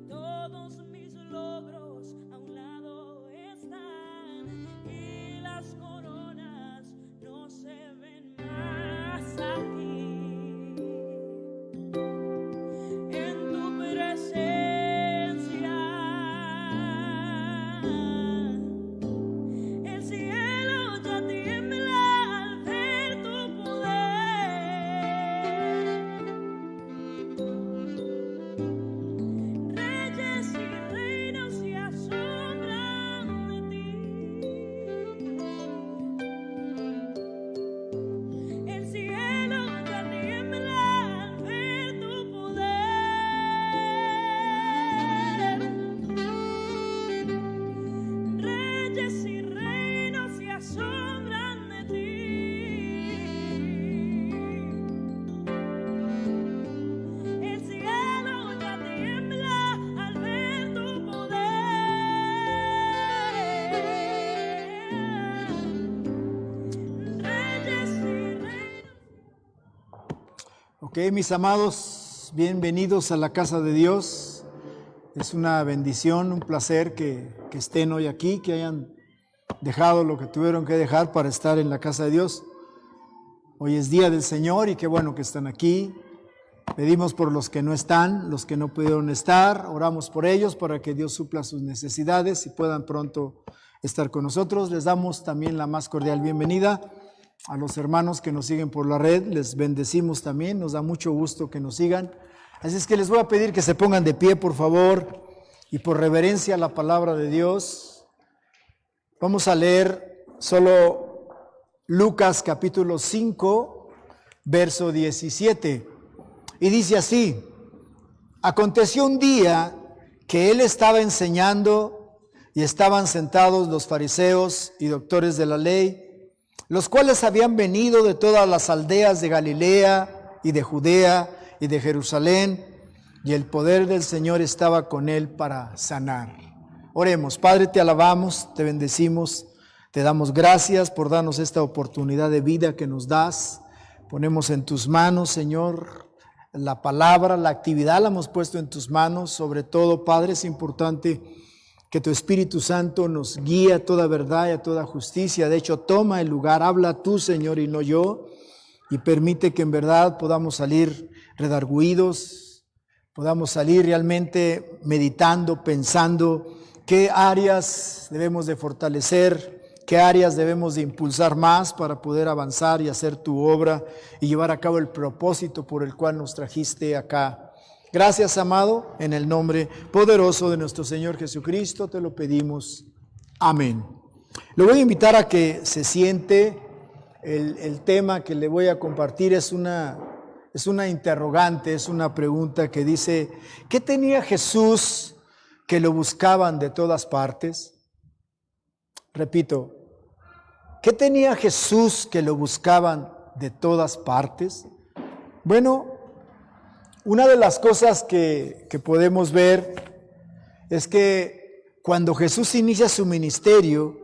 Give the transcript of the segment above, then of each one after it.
todos mis logros a un lado están y las coronas no se ven más aquí. En tu presencia el cielo ya tiembla al ver tu poder. Reyes y reinos se asombran de ti. El cielo ya tiembla al ver tu poder. Reyes y reinos se asombran de ti. El cielo ya tiembla al ver tu poder. Reyes y reinos. Ok, mis amados, bienvenidos a la casa de Dios. Es una bendición, un placer que estén hoy aquí, que hayan dejado lo que tuvieron que dejar para estar en la casa de Dios. Hoy es día del Señor y qué bueno que están aquí. Pedimos por los que no están, los que no pudieron estar, oramos por ellos para que Dios supla sus necesidades y puedan pronto estar con nosotros. Les damos también la más cordial bienvenida a los hermanos que nos siguen por la red, les bendecimos también, nos da mucho gusto que nos sigan. Así es que les voy a pedir que se pongan de pie, por favor, y por reverencia a la palabra de Dios. Vamos a leer solo Lucas capítulo 5, verso 17. Y dice así: aconteció un día que él estaba enseñando y estaban sentados los fariseos y doctores de la ley, los cuales habían venido de todas las aldeas de Galilea y de Judea y de Jerusalén, y el poder del Señor estaba con él para sanar. Oremos. Padre, te alabamos, te bendecimos, te damos gracias por darnos esta oportunidad de vida que nos das. Ponemos en tus manos, Señor, la palabra, la actividad la hemos puesto en tus manos. Sobre todo, Padre, es importante que tu Espíritu Santo nos guíe a toda verdad y a toda justicia. De hecho, toma el lugar, habla tú, Señor, y no yo, y permite que en verdad podamos salir redarguidos, podamos salir realmente meditando, pensando qué áreas debemos de fortalecer, qué áreas debemos de impulsar más para poder avanzar y hacer tu obra y llevar a cabo el propósito por el cual nos trajiste acá. Gracias, amado, en el nombre poderoso de nuestro Señor Jesucristo te lo pedimos. Amén. Lo voy a invitar a que se siente. El tema que le voy a compartir es una interrogante, es una pregunta que dice: ¿qué tenía Jesús que lo buscaban de todas partes? Repito, ¿qué tenía Jesús que lo buscaban de todas partes? Bueno, una de las cosas que podemos ver es que cuando Jesús inicia su ministerio,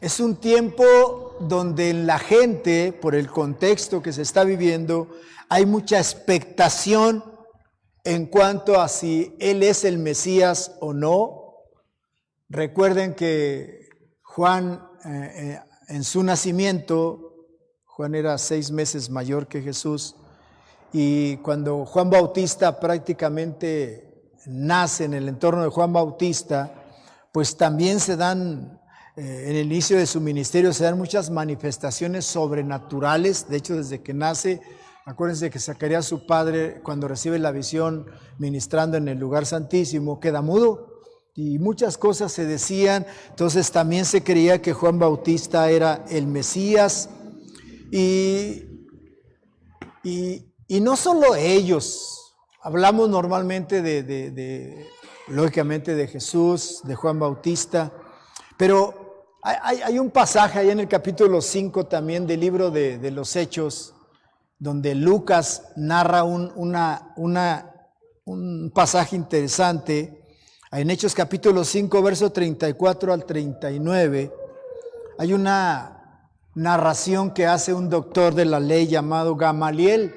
es un tiempo donde en la gente, por el contexto que se está viviendo, hay mucha expectación en cuanto a si Él es el Mesías o no. Recuerden que Juan, en su nacimiento, Juan era 6 meses mayor que Jesús, y cuando Juan Bautista prácticamente nace en el entorno de Juan Bautista, pues también se dan, en el inicio de su ministerio, se dan muchas manifestaciones sobrenaturales. De hecho, desde que nace, acuérdense que Zacarías, su padre, cuando recibe la visión ministrando en el lugar santísimo, queda mudo y muchas cosas se decían. Entonces también se creía que Juan Bautista era el Mesías. Y no solo ellos, hablamos normalmente lógicamente de Jesús, de Juan Bautista, pero hay un pasaje ahí en el capítulo 5 también del libro de los Hechos, donde Lucas narra un pasaje interesante. En Hechos capítulo 5, verso 34 al 39, hay una narración que hace un doctor de la ley llamado Gamaliel.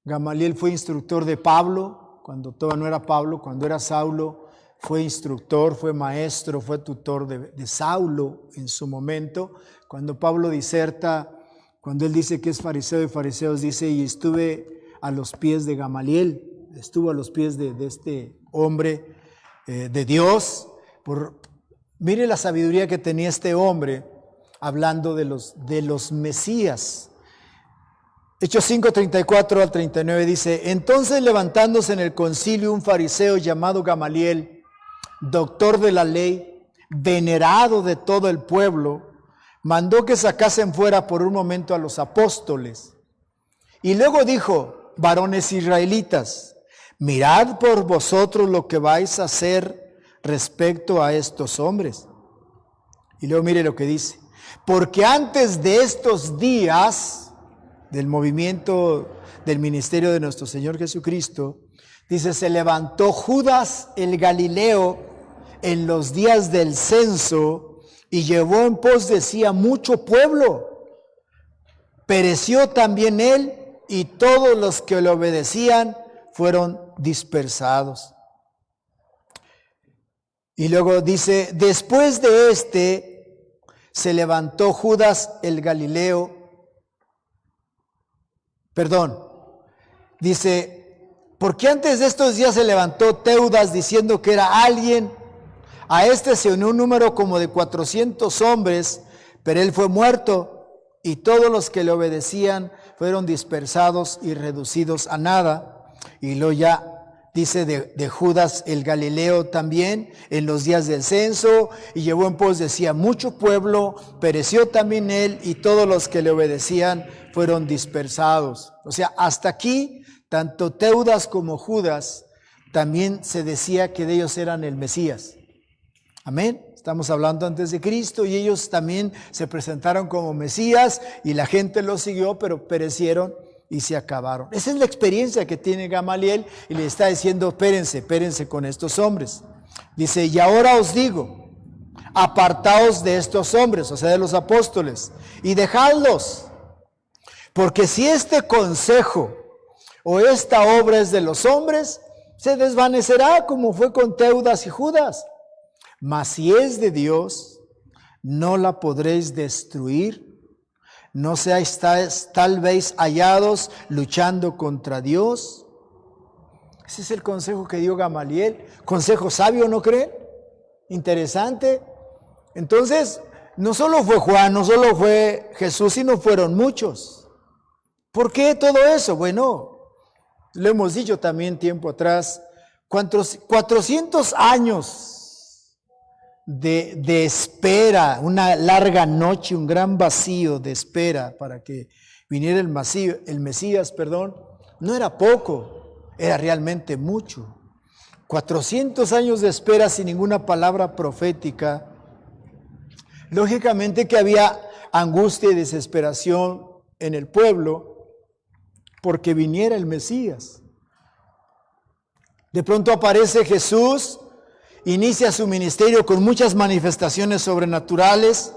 Gamaliel fue instructor de Pablo, cuando todavía no era Pablo, cuando era Saulo, fue instructor, fue maestro, fue tutor de Saulo en su momento. Cuando Pablo diserta, cuando él dice que es fariseo de fariseos, dice, y estuve a los pies de Gamaliel, estuvo a los pies de este hombre de Dios. Mire la sabiduría que tenía este hombre hablando de los Mesías. Hechos 5, 34 al 39 dice, entonces levantándose en el concilio un fariseo llamado Gamaliel, doctor de la ley, venerado de todo el pueblo, mandó que sacasen fuera por un momento a los apóstoles. Y luego dijo, varones israelitas, mirad por vosotros lo que vais a hacer respecto a estos hombres. Y luego mire lo que dice, porque antes de estos días del movimiento del ministerio de nuestro Señor Jesucristo, dice, se levantó Judas el Galileo en los días del censo y llevó en pos de sí a mucho pueblo. Pereció también él y todos los que le obedecían fueron dispersados. Y luego dice, después de este se levantó Judas el Galileo, dice, porque antes de estos días se levantó Teudas diciendo que era alguien, a este se unió un número como de 400 hombres, pero él fue muerto y todos los que le obedecían fueron dispersados y reducidos a nada. Y luego ya dice de Judas el Galileo también, en los días del censo, y llevó en pos de sí a mucho pueblo, pereció también él, y todos los que le obedecían fueron dispersados. O sea, hasta aquí, tanto Teudas como Judas, también se decía que de ellos eran el Mesías. Amén. Estamos hablando antes de Cristo, y ellos también se presentaron como Mesías, y la gente los siguió, pero perecieron y se acabaron. Esa es la experiencia que tiene Gamaliel y le está diciendo, espérense con estos hombres. Dice, y ahora os digo, apartaos de estos hombres, o sea, de los apóstoles, y dejadlos, porque si este consejo o esta obra es de los hombres, se desvanecerá como fue con Teudas y Judas. Mas si es de Dios, no la podréis destruir. No seáis tal vez hallados luchando contra Dios. Ese es el consejo que dio Gamaliel. Consejo sabio, ¿no creen? Interesante. Entonces, no solo fue Juan, no solo fue Jesús, sino fueron muchos. ¿Por qué todo eso? Bueno, lo hemos dicho también tiempo atrás. 400 años de espera, una larga noche, un gran vacío de espera para que viniera el Mesías, no era poco, era realmente mucho. 400 años de espera sin ninguna palabra profética. Lógicamente que había angustia y desesperación en el pueblo porque viniera el Mesías. De pronto aparece Jesús, inicia su ministerio con muchas manifestaciones sobrenaturales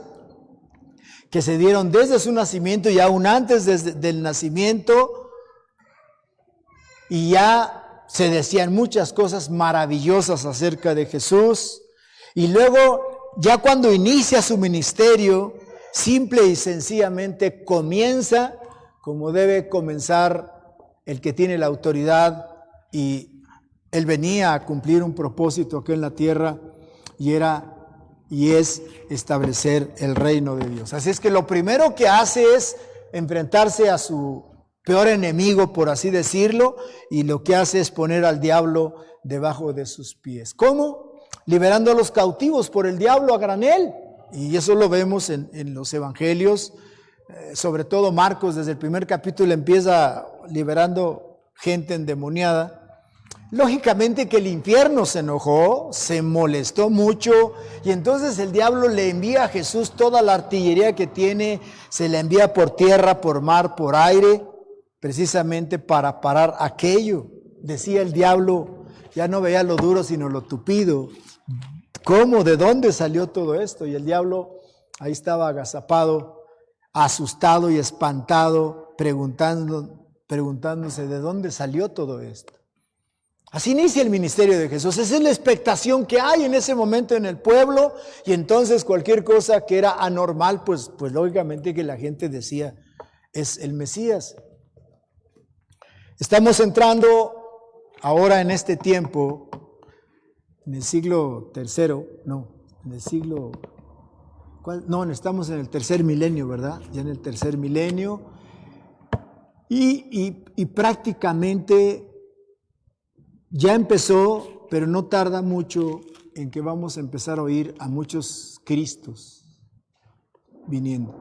que se dieron desde su nacimiento y aún antes del nacimiento, y ya se decían muchas cosas maravillosas acerca de Jesús. Y luego, ya cuando inicia su ministerio, simple y sencillamente comienza como debe comenzar el que tiene la autoridad, y él venía a cumplir un propósito aquí en la tierra, y es establecer el reino de Dios. Así es que lo primero que hace es enfrentarse a su peor enemigo, por así decirlo, y lo que hace es poner al diablo debajo de sus pies. ¿Cómo? Liberando a los cautivos por el diablo a granel. Y eso lo vemos en los evangelios, sobre todo Marcos, desde el primer capítulo empieza liberando gente endemoniada. Lógicamente que el infierno se enojó, se molestó mucho, y entonces el diablo le envía a Jesús toda la artillería que tiene, se la envía por tierra, por mar, por aire, precisamente para parar aquello. Decía el diablo, ya no veía lo duro sino lo tupido. ¿Cómo? ¿De dónde salió todo esto? Y el diablo ahí estaba agazapado, asustado y espantado, preguntándose de dónde salió todo esto. Así inicia el ministerio de Jesús. Esa es la expectación que hay en ese momento en el pueblo, y entonces cualquier cosa que era anormal, pues lógicamente que la gente decía, es el Mesías. Estamos entrando ahora en este tiempo, en el siglo tercero, estamos en el tercer milenio, ¿verdad? Ya en el tercer milenio, y prácticamente ya empezó, pero no tarda mucho en que vamos a empezar a oír a muchos Cristos viniendo.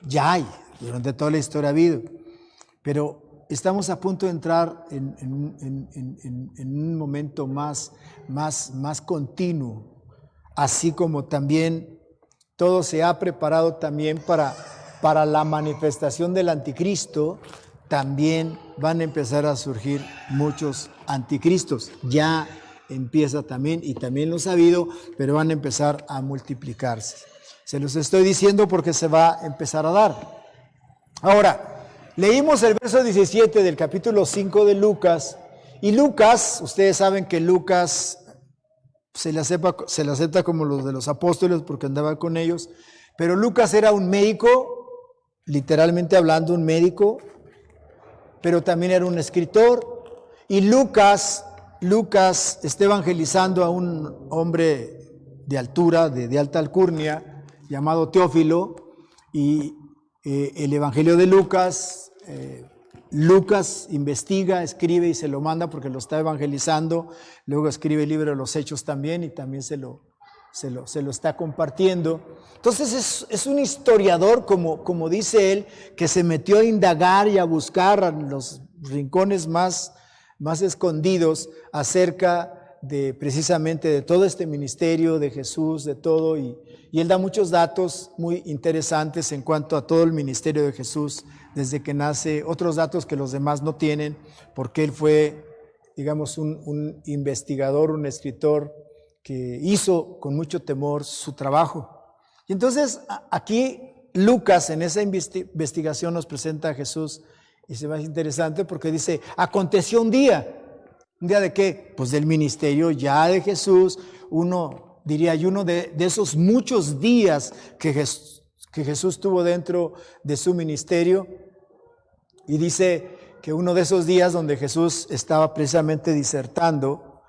Ya hay, durante toda la historia ha habido, pero estamos a punto de entrar en un momento más continuo, así como también todo se ha preparado también para la manifestación del anticristo. También van a empezar a surgir muchos anticristos. Ya empieza también, y también lo ha habido, pero van a empezar a multiplicarse. Se los estoy diciendo porque se va a empezar a dar. Ahora, leímos el verso 17 del capítulo 5 de Lucas, y Lucas, ustedes saben que Lucas se le acepta como los de los apóstoles porque andaba con ellos, pero Lucas era un médico, literalmente hablando un médico, pero también era un escritor, y Lucas está evangelizando a un hombre de altura, de alta alcurnia, llamado Teófilo, y el evangelio de Lucas, Lucas investiga, escribe y se lo manda porque lo está evangelizando, luego escribe el libro de los Hechos también, y también se lo está compartiendo. Entonces es un historiador, como dice él, que se metió a indagar y a buscar en los rincones más escondidos acerca de precisamente de todo este ministerio de Jesús, de todo, y él da muchos datos muy interesantes en cuanto a todo el ministerio de Jesús desde que nace, otros datos que los demás no tienen, porque él fue, digamos, un investigador, un escritor que hizo con mucho temor su trabajo. Y entonces aquí Lucas en esa investigación nos presenta a Jesús, y se me hace interesante porque dice, aconteció un día de qué? Pues del ministerio ya de Jesús, uno de esos muchos días que Jesús tuvo dentro de su ministerio, y dice que uno de esos días donde Jesús estaba precisamente disertando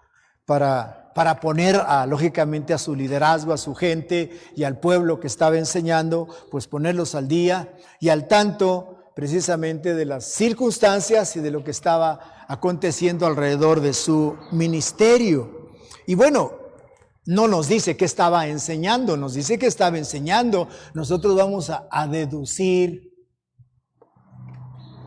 para poner lógicamente a su liderazgo, a su gente y al pueblo que estaba enseñando, pues ponerlos al día y al tanto precisamente de las circunstancias y de lo que estaba aconteciendo alrededor de su ministerio. Y bueno, no nos dice que estaba enseñando, nos dice que estaba enseñando. Nosotros vamos a deducir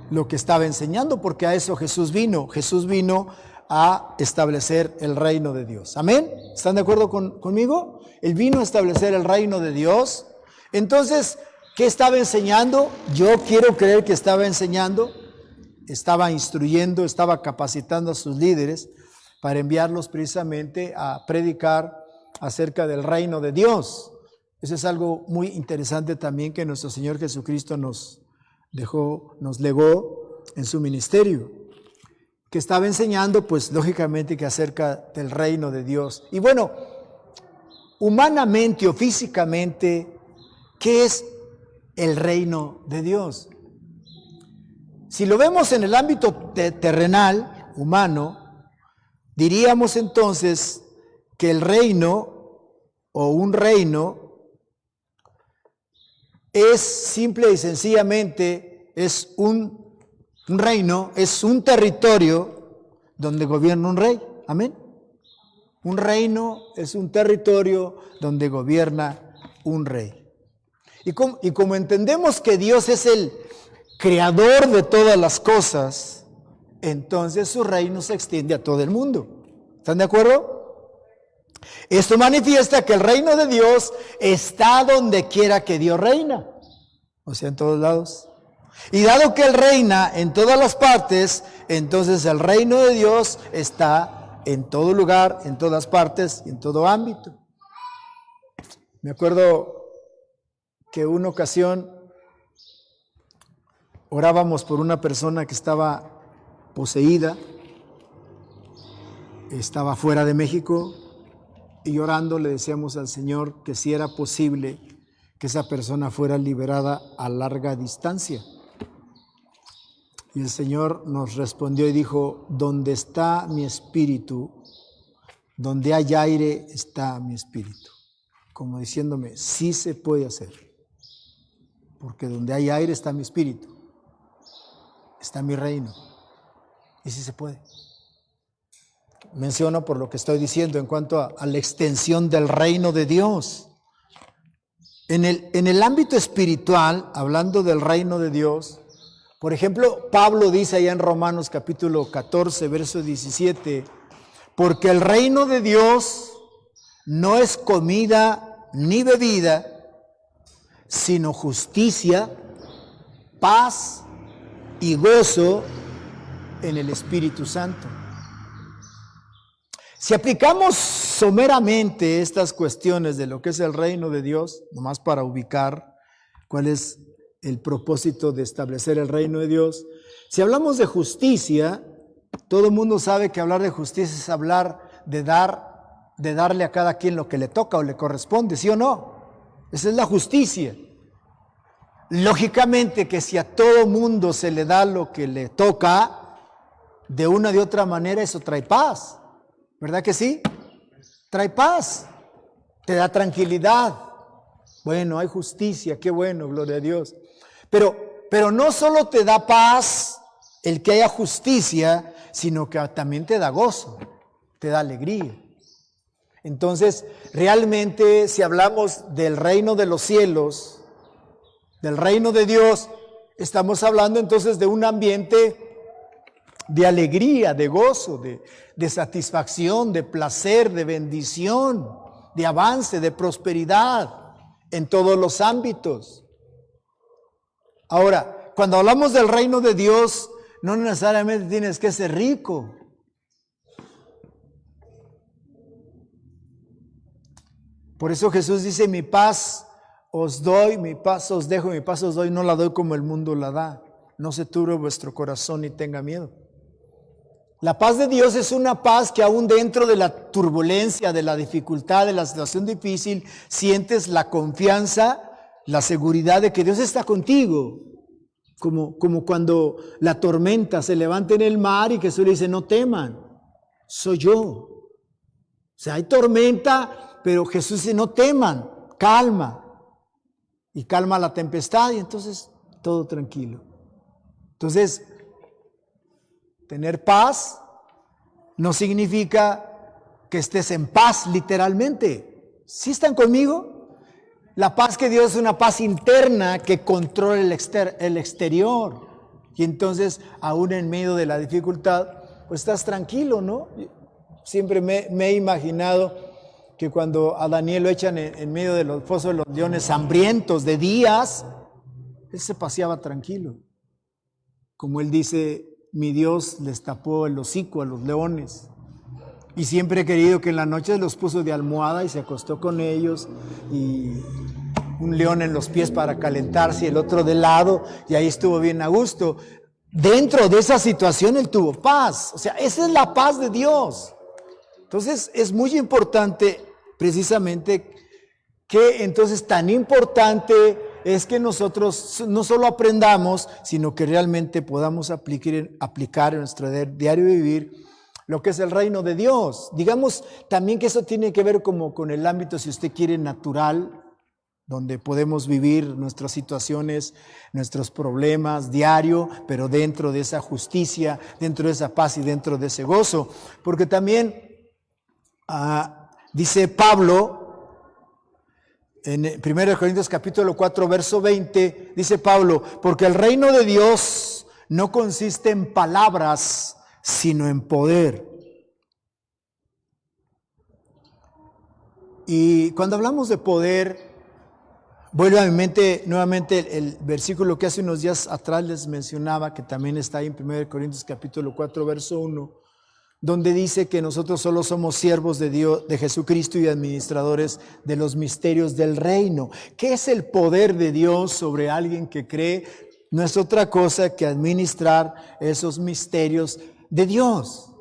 lo que estaba enseñando, porque a eso Jesús vino. Jesús vino a establecer el reino de Dios. ¿Amén? ¿Están de acuerdo conmigo? Él vino a establecer el reino de Dios. Entonces, ¿qué estaba enseñando? Yo quiero creer que estaba enseñando, estaba instruyendo, estaba capacitando a sus líderes para enviarlos precisamente a predicar acerca del reino de Dios. Eso es algo muy interesante también que nuestro Señor Jesucristo nos legó en su ministerio. Que estaba enseñando, pues lógicamente que acerca del reino de Dios. Y bueno, humanamente o físicamente, ¿qué es el reino de Dios? Si lo vemos en el ámbito terrenal, humano, diríamos entonces que el reino o un reino es simple y sencillamente, es un reino, es un territorio donde gobierna un rey. Amén. Un reino es un territorio donde gobierna un rey. Y como entendemos que Dios es el creador de todas las cosas, entonces su reino se extiende a todo el mundo. ¿Están de acuerdo? Esto manifiesta que el reino de Dios está donde quiera que Dios reina, o sea, en todos lados. Y dado que Él reina en todas las partes, entonces el reino de Dios está en todo lugar, en todas partes y en todo ámbito. Me acuerdo que una ocasión orábamos por una persona que estaba poseída, estaba fuera de México, y orando le decíamos al Señor que si era posible que esa persona fuera liberada a larga distancia. Y el Señor nos respondió y dijo: donde está mi espíritu, donde hay aire está mi espíritu. Como diciéndome, sí se puede hacer. Porque donde hay aire está mi espíritu, está mi reino. Y sí se puede. Menciono por lo que estoy diciendo en cuanto a la extensión del reino de Dios. En el ámbito espiritual, hablando del reino de Dios, por ejemplo, Pablo dice allá en Romanos capítulo 14, verso 17, porque el reino de Dios no es comida ni bebida, sino justicia, paz y gozo en el Espíritu Santo. Si aplicamos someramente estas cuestiones de lo que es el reino de Dios, nomás para ubicar cuál es el propósito de establecer el reino de Dios, si hablamos de justicia, todo el mundo sabe que hablar de justicia es hablar de darle a cada quien lo que le toca o le corresponde, ¿sí o no? Esa es la justicia. Lógicamente que si a todo mundo se le da lo que le toca, de una de otra manera eso trae paz. ¿Verdad que sí? Trae paz, te da tranquilidad. Bueno, hay justicia, qué bueno, gloria a Dios. Pero no solo te da paz el que haya justicia, sino que también te da gozo, te da alegría. Entonces, realmente, si hablamos del reino de los cielos, del reino de Dios, estamos hablando entonces de un ambiente de alegría, de gozo, de satisfacción, de placer, de bendición, de avance, de prosperidad en todos los ámbitos. Ahora, cuando hablamos del reino de Dios, no necesariamente tienes que ser rico. Por eso Jesús dice: mi paz os doy, mi paz os dejo, mi paz os doy, no la doy como el mundo la da. No se turbe vuestro corazón ni tenga miedo. La paz de Dios es una paz que aún dentro de la turbulencia, de la dificultad, de la situación difícil, sientes la confianza, la seguridad de que Dios está contigo. Como cuando la tormenta se levanta en el mar y Jesús le dice: no teman, soy yo. O sea, hay tormenta, pero Jesús dice: no teman, calma. Y calma la tempestad y entonces todo tranquilo. Entonces, tener paz no significa que estés en paz literalmente. ¿Sí están conmigo? La paz que Dios es una paz interna que controla el exterior. Y entonces, aún en medio de la dificultad, pues estás tranquilo, ¿no? Siempre me he imaginado que cuando a Daniel lo echan en medio de los fosos de los leones hambrientos de días, él se paseaba tranquilo. Como él dice: mi Dios les tapó el hocico a los leones. Y siempre he querido que en la noche los puso de almohada y se acostó con ellos, y un león en los pies para calentarse y el otro de lado, y ahí estuvo bien a gusto. Dentro de esa situación él tuvo paz. O sea, esa es la paz de Dios. Entonces es muy importante precisamente que entonces tan importante es que nosotros no solo aprendamos, sino que realmente podamos aplicar en nuestro diario vivir lo que es el reino de Dios. Digamos también que eso tiene que ver como con el ámbito, si usted quiere, natural, donde podemos vivir nuestras situaciones, nuestros problemas diario, pero dentro de esa justicia, dentro de esa paz y dentro de ese gozo. Porque también dice Pablo, en 1 Corintios capítulo 4, verso 20, dice Pablo: porque el reino de Dios no consiste en palabras, sino en poder. Y cuando hablamos de poder, vuelve a mi mente nuevamente el versículo que hace unos días atrás les mencionaba, que también está ahí en 1 Corintios capítulo 4, verso 1, donde dice que nosotros solo somos siervos de Dios, de Jesucristo, y administradores de los misterios del reino. ¿Qué es el poder de Dios sobre alguien que cree? no es otra cosa que administrar esos misterios de Dios.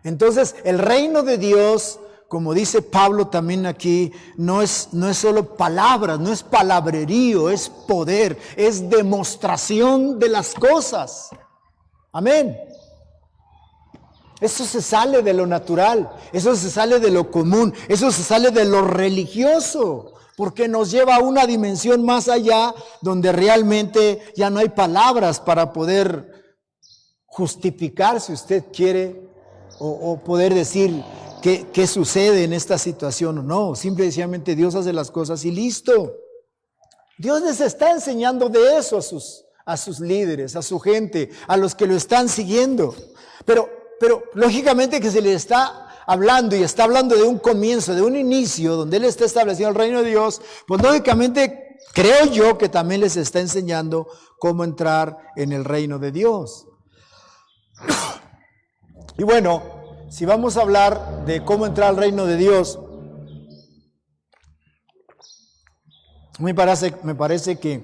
Entonces, el reino de Dios, como dice Pablo también aquí, no es solo palabras, no es palabrerío, es poder, es demostración de las cosas. Amén. Eso se sale de lo natural, eso se sale de lo común, eso se sale de lo religioso, porque nos lleva a una dimensión más allá donde realmente ya no hay palabras para poder justificar, si usted quiere, o poder decir qué sucede en esta situación o no. Simple y sencillamente Dios hace las cosas y listo. Dios les está enseñando de eso a sus líderes, a su gente, a los que lo están siguiendo. Pero lógicamente que se le está hablando y está hablando de un comienzo, de un inicio, donde Él está estableciendo el reino de Dios, pues lógicamente creo yo que también les está enseñando cómo entrar en el reino de Dios. Y bueno, si vamos a hablar de cómo entrar al reino de Dios, me parece que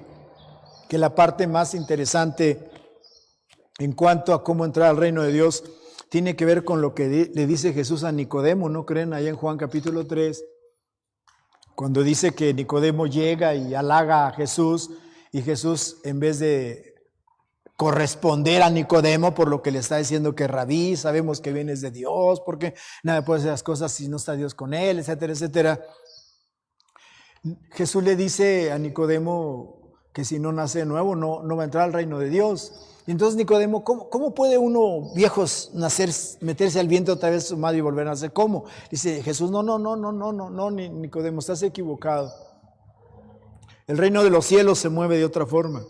la parte más interesante en cuanto a cómo entrar al reino de Dios tiene que ver con lo que le dice Jesús a Nicodemo, ¿no creen? Allá en Juan capítulo 3, cuando dice que Nicodemo llega y halaga a Jesús, y Jesús, en vez de corresponder a Nicodemo por lo que le está diciendo que rabí, sabemos que vienes de Dios, porque nada puede hacer las cosas si no está Dios con él, etcétera, etcétera. Jesús le dice a Nicodemo que si no nace de nuevo no va a entrar al reino de Dios. Y entonces Nicodemo, ¿cómo puede uno, viejos, nacer, meterse al vientre otra vez su madre y volver a nacer? ¿Cómo? Dice Jesús, no, Nicodemo, estás equivocado. El reino de los cielos se mueve de otra forma.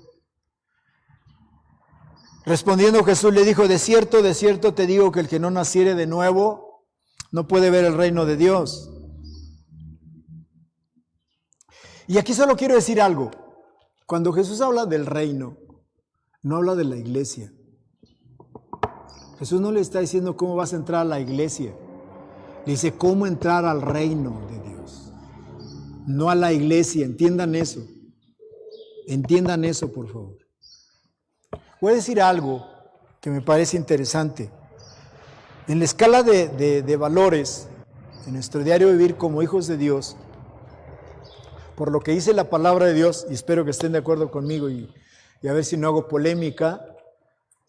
Respondiendo Jesús le dijo, de cierto te digo que el que no naciere de nuevo no puede ver el reino de Dios. Y aquí solo quiero decir algo. Cuando Jesús habla del reino, no habla de la iglesia. Jesús no le está diciendo cómo vas a entrar a la iglesia. Le dice cómo entrar al reino de Dios. No a la iglesia, entiendan eso. Entiendan eso, por favor. Voy a decir algo que me parece interesante. En la escala de valores, en nuestro diario vivir como hijos de Dios, por lo que dice la palabra de Dios, y espero que estén de acuerdo conmigo y a ver si no hago polémica,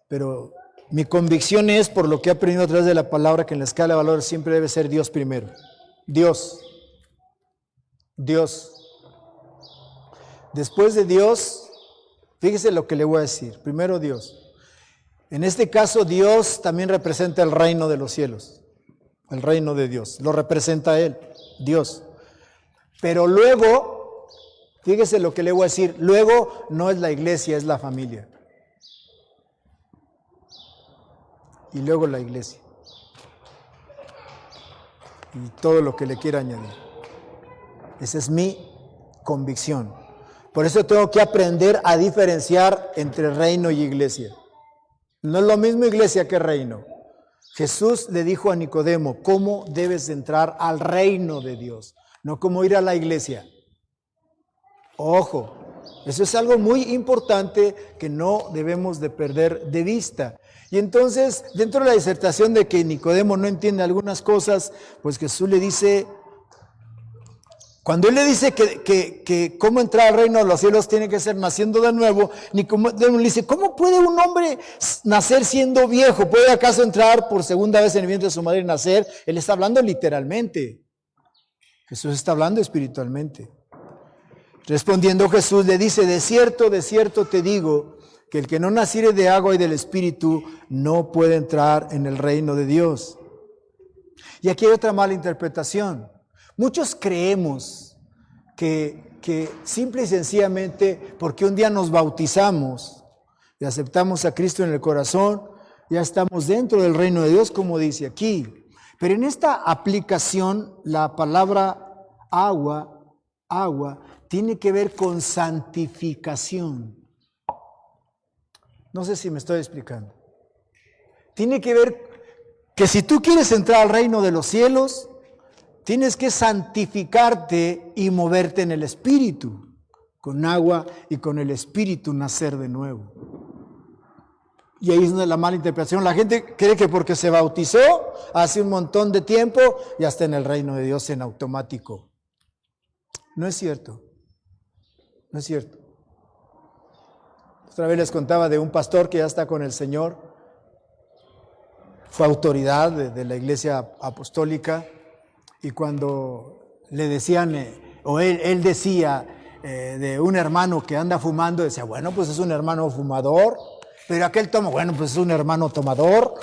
pero mi convicción es, por lo que he aprendido a través de la palabra, que en la escala de valores siempre debe ser Dios primero. Dios. Después de Dios, fíjese lo que le voy a decir. Primero Dios. En este caso, Dios también representa el reino de los cielos. El reino de Dios. Lo representa Él, Dios. Pero luego, fíjese lo que le voy a decir. Luego no es la iglesia, es la familia. Y luego la iglesia. Y todo lo que le quiera añadir. Esa es mi convicción. Por eso tengo que aprender a diferenciar entre reino y iglesia. No es lo mismo iglesia que reino. Jesús le dijo a Nicodemo cómo debes entrar al reino de Dios, no cómo ir a la iglesia. Ojo, eso es algo muy importante que no debemos de perder de vista. Y entonces, dentro de la disertación de que Nicodemo no entiende algunas cosas, pues Jesús le dice, cuando Él le dice que cómo entrar al reino de los cielos tiene que ser naciendo de nuevo, Nicodemo le dice, ¿cómo puede un hombre nacer siendo viejo? ¿Puede acaso entrar por segunda vez en el vientre de su madre y nacer? Él está hablando literalmente. Jesús está hablando espiritualmente. Respondiendo Jesús le dice, de cierto te digo, que el que no naciere de agua y del Espíritu no puede entrar en el reino de Dios. Y aquí hay otra mala interpretación. Muchos creemos que simple y sencillamente porque un día nos bautizamos y aceptamos a Cristo en el corazón, ya estamos dentro del reino de Dios, como dice aquí. Pero en esta aplicación, la palabra agua tiene que ver con santificación. No sé si me estoy explicando. Tiene que ver que si tú quieres entrar al reino de los cielos, tienes que santificarte y moverte en el Espíritu. con agua y con el Espíritu nacer de nuevo. Y ahí es donde la mala interpretación. La gente cree que porque se bautizó hace un montón de tiempo, ya está en el reino de Dios en automático. No es cierto. No es cierto. Otra vez les contaba de un pastor que ya está con el Señor. Fue autoridad de la iglesia apostólica. Y cuando le decían, o él decía de un hermano que anda fumando, decía, bueno, pues es un hermano fumador. Pero aquel toma, bueno, pues es un hermano tomador.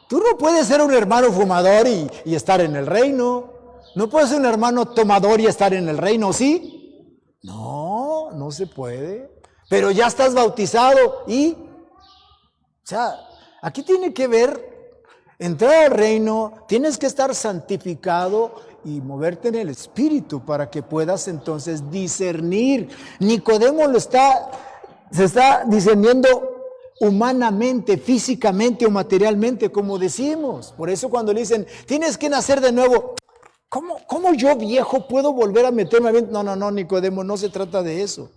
Tú no puedes ser un hermano fumador y estar en el reino. No puedes ser un hermano tomador y estar en el reino, ¿sí? No, no se puede. Pero ya estás bautizado y, o sea, aquí tiene que ver, entrar al reino, tienes que estar santificado y moverte en el Espíritu para que puedas entonces discernir. Nicodemo se está discerniendo humanamente, físicamente o materialmente, como decimos. Por eso cuando le dicen, tienes que nacer de nuevo, ¿cómo yo viejo puedo volver a meterme bien? No, Nicodemo, no se trata de eso.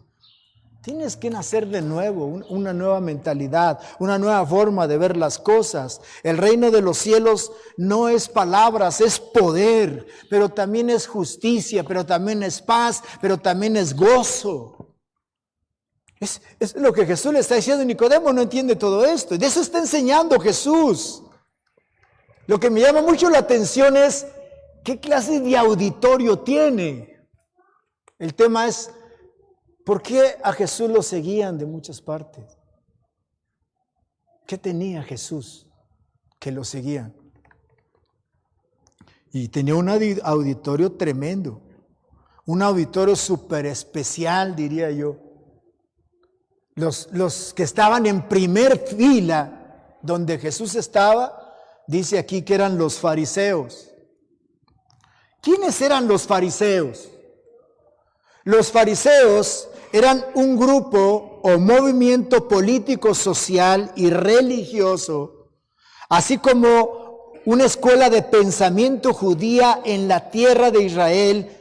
Tienes que nacer de nuevo, una nueva mentalidad, una nueva forma de ver las cosas. El reino de los cielos no es palabras, es poder, pero también es justicia, pero también es paz, pero también es gozo. Es lo que Jesús le está diciendo. Nicodemo no entiende todo esto, y de eso está enseñando Jesús. Lo que me llama mucho la atención es qué clase de auditorio tiene. El tema es, ¿por qué a Jesús lo seguían de muchas partes? ¿Qué tenía Jesús que lo seguían? Y tenía un auditorio tremendo, un auditorio súper especial, diría yo. Los que estaban en primer fila, donde Jesús estaba, dice aquí que eran los fariseos. ¿Quiénes eran los fariseos? Los fariseos eran un grupo o movimiento político, social y religioso, así como una escuela de pensamiento judía en la tierra de Israel,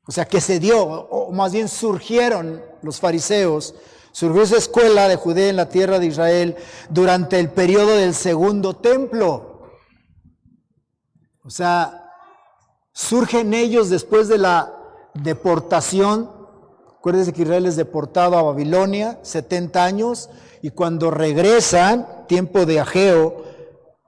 o sea, que se dio, o más bien surgieron los fariseos, surgió esa escuela de Judea en la tierra de Israel durante el periodo del Segundo Templo. O sea, surgen ellos después de la deportación. Acuérdense que Israel es deportado a Babilonia, 70 años, y cuando regresan, tiempo de Ageo,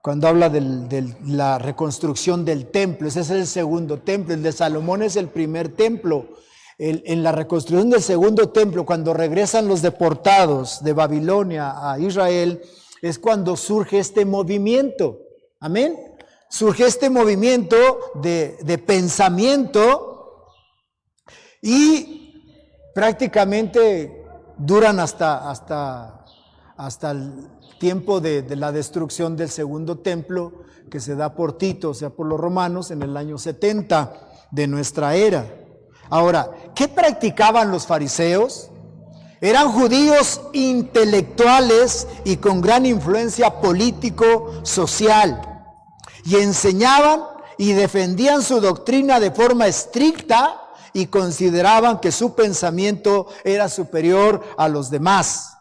cuando habla de la reconstrucción del templo, ese es el segundo templo, el de Salomón es el primer templo. En la reconstrucción del segundo templo, cuando regresan los deportados de Babilonia a Israel, es cuando surge este movimiento. Amén. Surge este movimiento de pensamiento y prácticamente duran hasta el tiempo de la destrucción del segundo templo, que se da por Tito, o sea, por los romanos, en el año 70 de nuestra era. Ahora, ¿qué practicaban los fariseos? Eran judíos intelectuales y con gran influencia político-social, y enseñaban y defendían su doctrina de forma estricta y consideraban que su pensamiento era superior a los demás.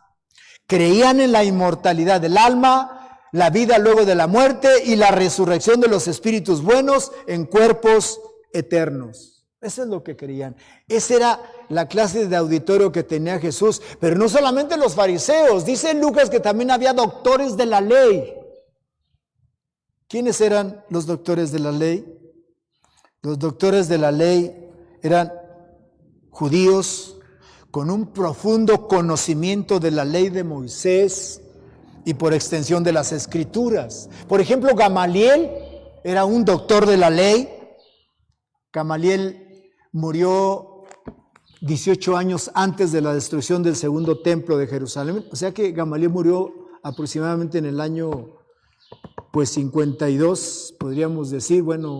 Creían en la inmortalidad del alma, la vida luego de la muerte y la resurrección de los espíritus buenos en cuerpos eternos. Eso es lo que creían. Esa era la clase de auditorio que tenía Jesús. Pero no solamente los fariseos. Dice Lucas que también había doctores de la ley. ¿Quiénes eran los doctores de la ley? Los doctores de la ley eran judíos con un profundo conocimiento de la ley de Moisés y por extensión de las Escrituras. Por ejemplo, Gamaliel era un doctor de la ley. Gamaliel murió 18 años antes de la destrucción del segundo templo de Jerusalén. O sea que Gamaliel murió aproximadamente en el año 52, podríamos decir, bueno,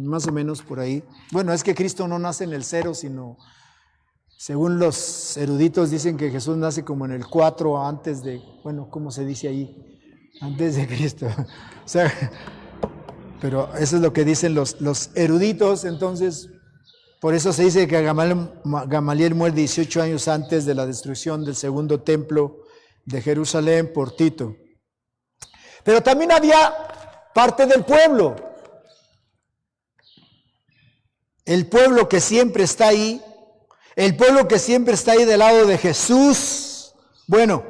más o menos por ahí. Bueno, es que Cristo no nace en el 0, sino, según los eruditos, dicen que Jesús nace como en el 4 antes de, bueno, ¿cómo se dice ahí? Antes de Cristo. O sea, pero eso es lo que dicen los eruditos. Entonces, Por eso se dice que Gamaliel muere 18 años antes de la destrucción del segundo templo de Jerusalén por Tito. Pero también había parte del pueblo. El pueblo que siempre está ahí. El pueblo que siempre está ahí del lado de Jesús. Bueno,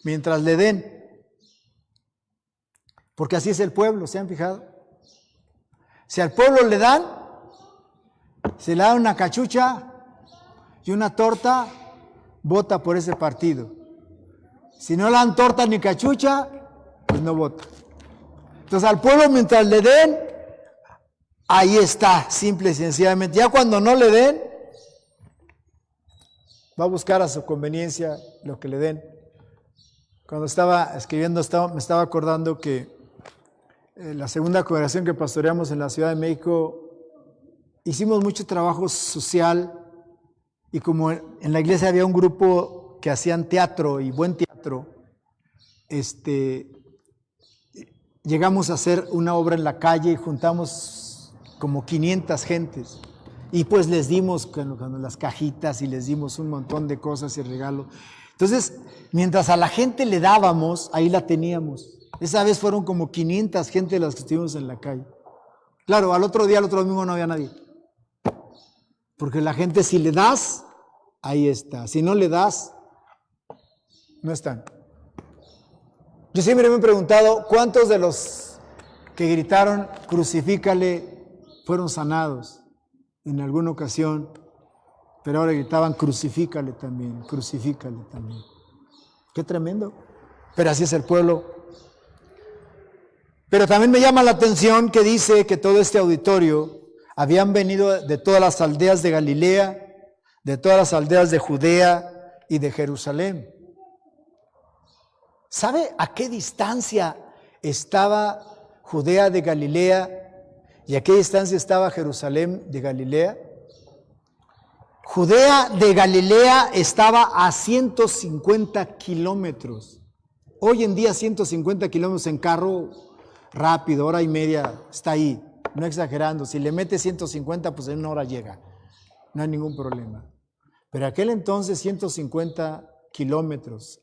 mientras le den. Porque así es el pueblo, ¿se han fijado? Si al pueblo le dan, se le da una cachucha y una torta, vota por ese partido. Si no le dan torta ni cachucha, pues no vota. Entonces al pueblo mientras le den, ahí está, simple y sencillamente. Ya cuando no le den, va a buscar a su conveniencia lo que le den. Cuando estaba escribiendo, me estaba acordando que la segunda congregación que pastoreamos en la Ciudad de México, hicimos mucho trabajo social y como en la iglesia había un grupo que hacían teatro y buen teatro, llegamos a hacer una obra en la calle y juntamos como 500 gentes y pues les dimos cuando las cajitas y les dimos un montón de cosas y regalos. Entonces, mientras a la gente le dábamos, ahí la teníamos. Esa vez fueron como 500 gente las que estuvimos en la calle. Claro, al otro domingo no había nadie. Porque la gente, si le das, ahí está. Si no le das, no están. Yo siempre me he preguntado, ¿cuántos de los que gritaron, crucifícale, fueron sanados en alguna ocasión? Pero ahora gritaban, crucifícale también, crucifícale también. Qué tremendo. Pero así es el pueblo. Pero también me llama la atención que dice que todo este auditorio habían venido de todas las aldeas de Galilea, de todas las aldeas de Judea y de Jerusalén. ¿Sabe a qué distancia estaba Judea de Galilea y a qué distancia estaba Jerusalén de Galilea? Judea de Galilea estaba a 150 kilómetros. Hoy en día 150 kilómetros en carro rápido, hora y media, está ahí, no exagerando. Si le mete 150, pues en una hora llega, no hay ningún problema. Pero aquel entonces 150 kilómetros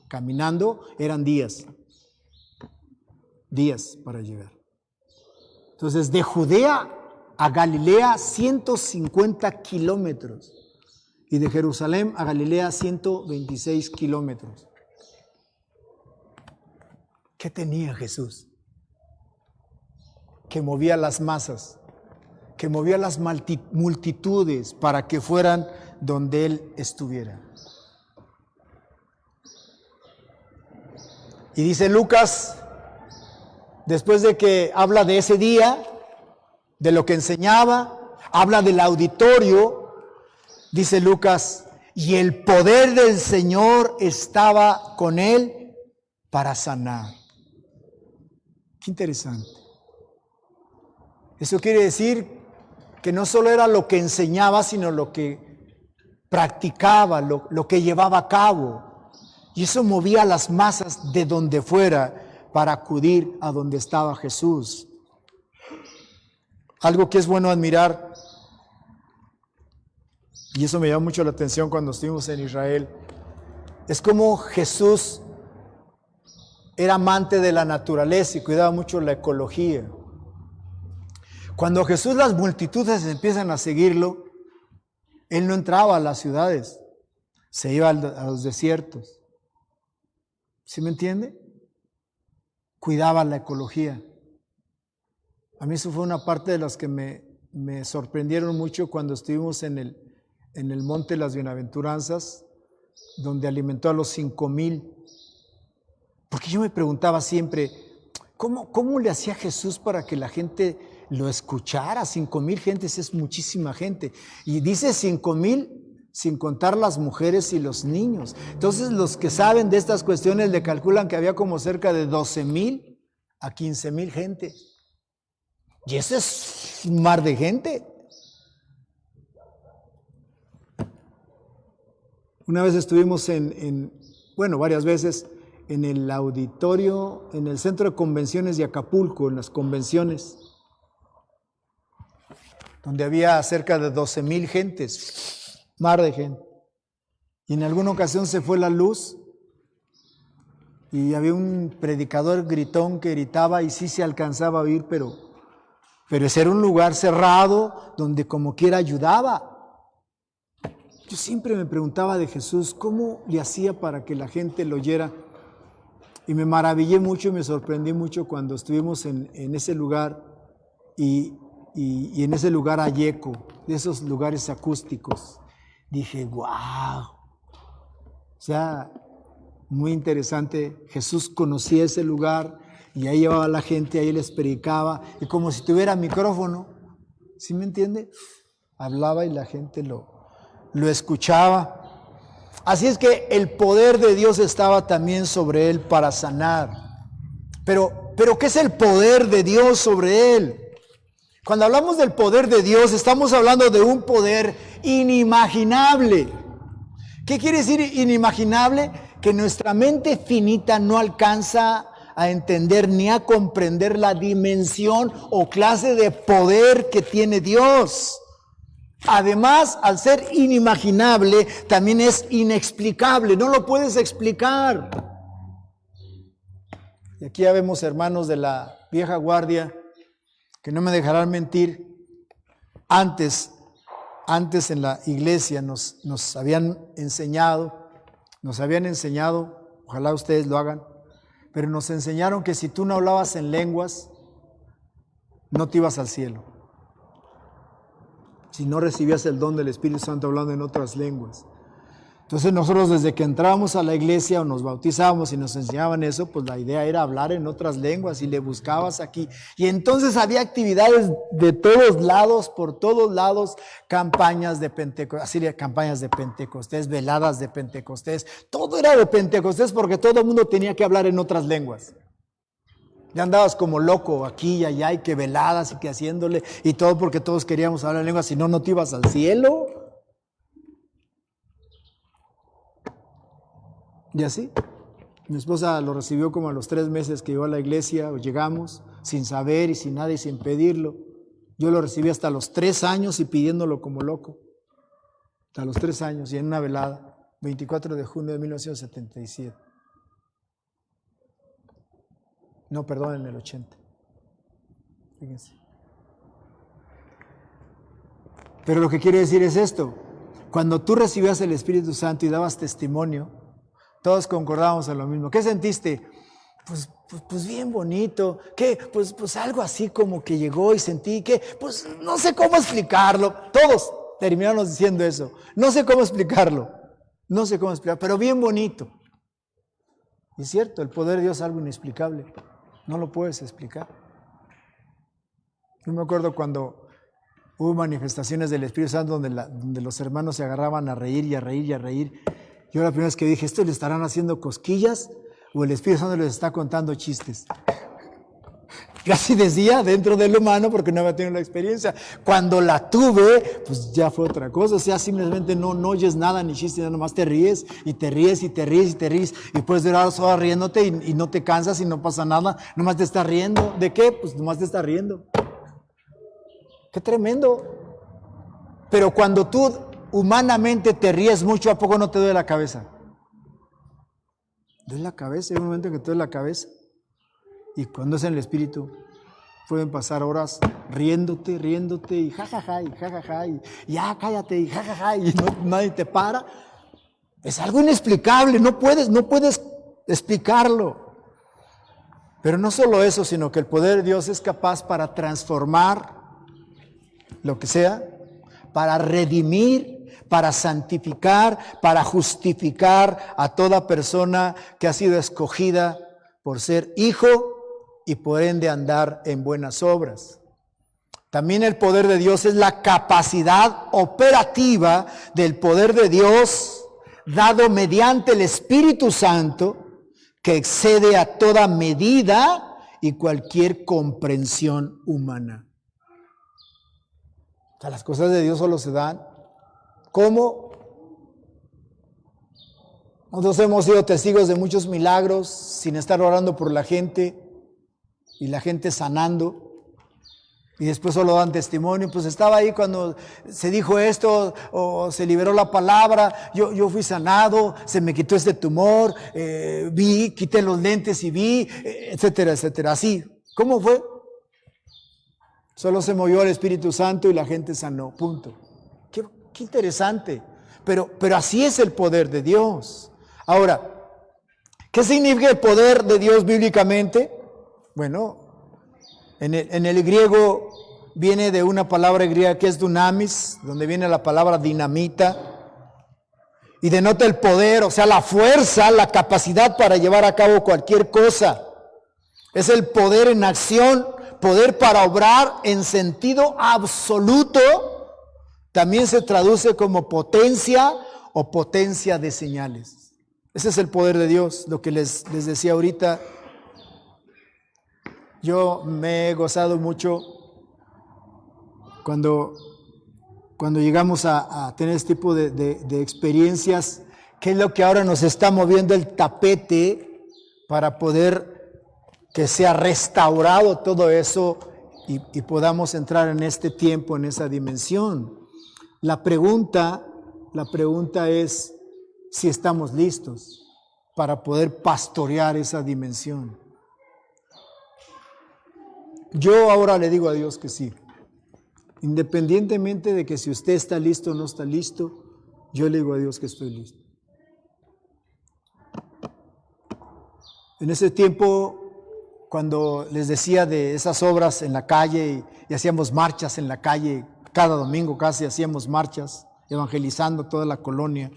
caminando eran días para llegar. Entonces de Judea a Galilea 150 kilómetros y de Jerusalén a Galilea 126 kilómetros. ¿Qué tenía Jesús? Que movía las masas, que movía las multitudes para que fueran donde Él estuviera. Y dice Lucas, después de que habla de ese día, de lo que enseñaba, habla del auditorio, dice Lucas, y el poder del Señor estaba con Él para sanar. Qué interesante. Eso quiere decir que no solo era lo que enseñaba, sino lo que practicaba, lo que llevaba a cabo. Y eso movía a las masas de donde fuera para acudir a donde estaba Jesús. Algo que es bueno admirar, y eso me llamó mucho la atención cuando estuvimos en Israel, es como Jesús era amante de la naturaleza y cuidaba mucho la ecología. Cuando Jesús, las multitudes empiezan a seguirlo, Él no entraba a las ciudades, se iba a los desiertos. ¿Sí me entiende? Cuidaba la ecología. A mí eso fue una parte de las que me sorprendieron mucho cuando estuvimos en el Monte de las Bienaventuranzas, donde alimentó a los 5,000. Porque yo me preguntaba siempre, ¿cómo le hacía Jesús para que la gente lo escuchara? 5,000 gentes es muchísima gente. Y dice 5,000 sin contar las mujeres y los niños. Entonces los que saben de estas cuestiones le calculan que había como cerca de 12,000 a 15,000 gente. Y ese es un mar de gente. Una vez estuvimos varias veces en el auditorio, en el centro de convenciones de Acapulco, en las convenciones. donde había cerca de 12,000 gentes, mar de gente. Y en alguna ocasión se fue la luz y había un predicador gritón que gritaba y sí se alcanzaba a oír, pero ese era un lugar cerrado donde como quiera ayudaba. Yo siempre me preguntaba de Jesús, ¿cómo le hacía para que la gente lo oyera? Y me maravillé mucho y me sorprendí mucho cuando estuvimos en ese lugar y en ese lugar hay eco, de esos lugares acústicos. Dije, wow. O sea, muy interesante. Jesús conocía ese lugar y ahí llevaba a la gente, ahí les predicaba y como si tuviera micrófono, ¿sí me entiende? Hablaba y la gente lo escuchaba. Así es que el poder de Dios estaba también sobre él para sanar. Pero ¿qué es el poder de Dios sobre él? Cuando hablamos del poder de Dios, estamos hablando de un poder inimaginable. ¿Qué quiere decir inimaginable? Que nuestra mente finita no alcanza a entender ni a comprender la dimensión o clase de poder que tiene Dios. Además, al ser inimaginable, también es inexplicable, no lo puedes explicar. Y aquí ya vemos hermanos de la vieja guardia, que no me dejarán mentir, antes en la iglesia nos habían enseñado, ojalá ustedes lo hagan, pero nos enseñaron que si tú no hablabas en lenguas, no te ibas al cielo. Si no recibías el don del Espíritu Santo hablando en otras lenguas. Entonces nosotros desde que entrábamos a la iglesia o nos bautizábamos y nos enseñaban eso, pues la idea era hablar en otras lenguas y le buscabas aquí. Y entonces había actividades de todos lados, por todos lados, campañas de Pentecostés, veladas de Pentecostés. Todo era de Pentecostés porque todo el mundo tenía que hablar en otras lenguas. Ya andabas como loco aquí y allá y que veladas y que haciéndole y todo porque todos queríamos hablar en lenguas, si no, no te ibas al cielo. Y así, mi esposa lo recibió como a los 3 meses que llegó a la iglesia, o llegamos, sin saber y sin nada y sin pedirlo. Yo lo recibí hasta los 3 años y pidiéndolo como loco. Hasta los 3 años y en una velada, 24 de junio de 1977. No, perdón, en el 80. Fíjense. Pero lo que quiero decir es esto. Cuando tú recibías el Espíritu Santo y dabas testimonio, todos concordábamos en lo mismo. ¿Qué sentiste? Pues bien bonito. ¿Qué? Pues algo así como que llegó y sentí que, pues no sé cómo explicarlo. Todos terminamos diciendo eso. No sé cómo explicarlo. Pero bien bonito. Y es cierto, el poder de Dios es algo inexplicable. No lo puedes explicar. Yo me acuerdo cuando hubo manifestaciones del Espíritu Santo donde los hermanos se agarraban a reír y a reír y a reír. Yo la primera vez que dije, ¿esto le estarán haciendo cosquillas o el Espíritu Santo les está contando chistes? Yo así decía dentro del humano porque no había tenido la experiencia. Cuando la tuve, pues ya fue otra cosa. O sea, simplemente no oyes nada ni chistes, nomás te ríes y te ríes y te ríes y te ríes. Y puedes durar 2 horas riéndote y no te cansas y no pasa nada. Nomás te estás riendo. ¿De qué? Pues nomás te estás riendo. ¡Qué tremendo! Pero cuando tú humanamente te ríes mucho, ¿a poco no te duele la cabeza? Duele la cabeza, hay un momento en que te duele la cabeza. Y cuando es en el Espíritu, pueden pasar horas riéndote y jajaja, y ya cállate, y jajaja, y nadie te para. Es algo inexplicable, no puedes explicarlo. Pero no solo eso, sino que el poder de Dios es capaz para transformar lo que sea, para redimir, para santificar, para justificar a toda persona que ha sido escogida por ser hijo y por ende andar en buenas obras. También el poder de Dios es la capacidad operativa del poder de Dios dado mediante el Espíritu Santo que excede a toda medida y cualquier comprensión humana. O sea, las cosas de Dios solo se dan. ¿Cómo? Nosotros hemos sido testigos de muchos milagros sin estar orando por la gente y la gente sanando. Y después solo dan testimonio, pues estaba ahí cuando se dijo esto o se liberó la palabra, yo fui sanado, se me quitó este tumor, quité los lentes y vi, etcétera, etcétera. Así, ¿cómo fue? Solo se movió el Espíritu Santo y la gente sanó, punto. Qué interesante, pero así es el poder de Dios. Ahora, ¿qué significa el poder de Dios bíblicamente? Bueno, en el griego viene de una palabra griega que es dunamis, donde viene la palabra dinamita, y denota el poder, o sea, la fuerza, la capacidad para llevar a cabo cualquier cosa. Es el poder en acción, poder para obrar en sentido absoluto. También se traduce como potencia o potencia de señales. Ese es el poder de Dios, lo que les decía ahorita. Yo me he gozado mucho cuando llegamos a tener este tipo de experiencias, que es lo que ahora nos está moviendo el tapete para poder que sea restaurado todo eso y podamos entrar en este tiempo, en esa dimensión. La pregunta es si estamos listos para poder pastorear esa dimensión. Yo ahora le digo a Dios que sí. Independientemente de que si usted está listo o no está listo, yo le digo a Dios que estoy listo. En ese tiempo, cuando les decía de esas obras en la calle y hacíamos marchas en la calle, cada domingo casi hacíamos marchas, evangelizando toda la colonia.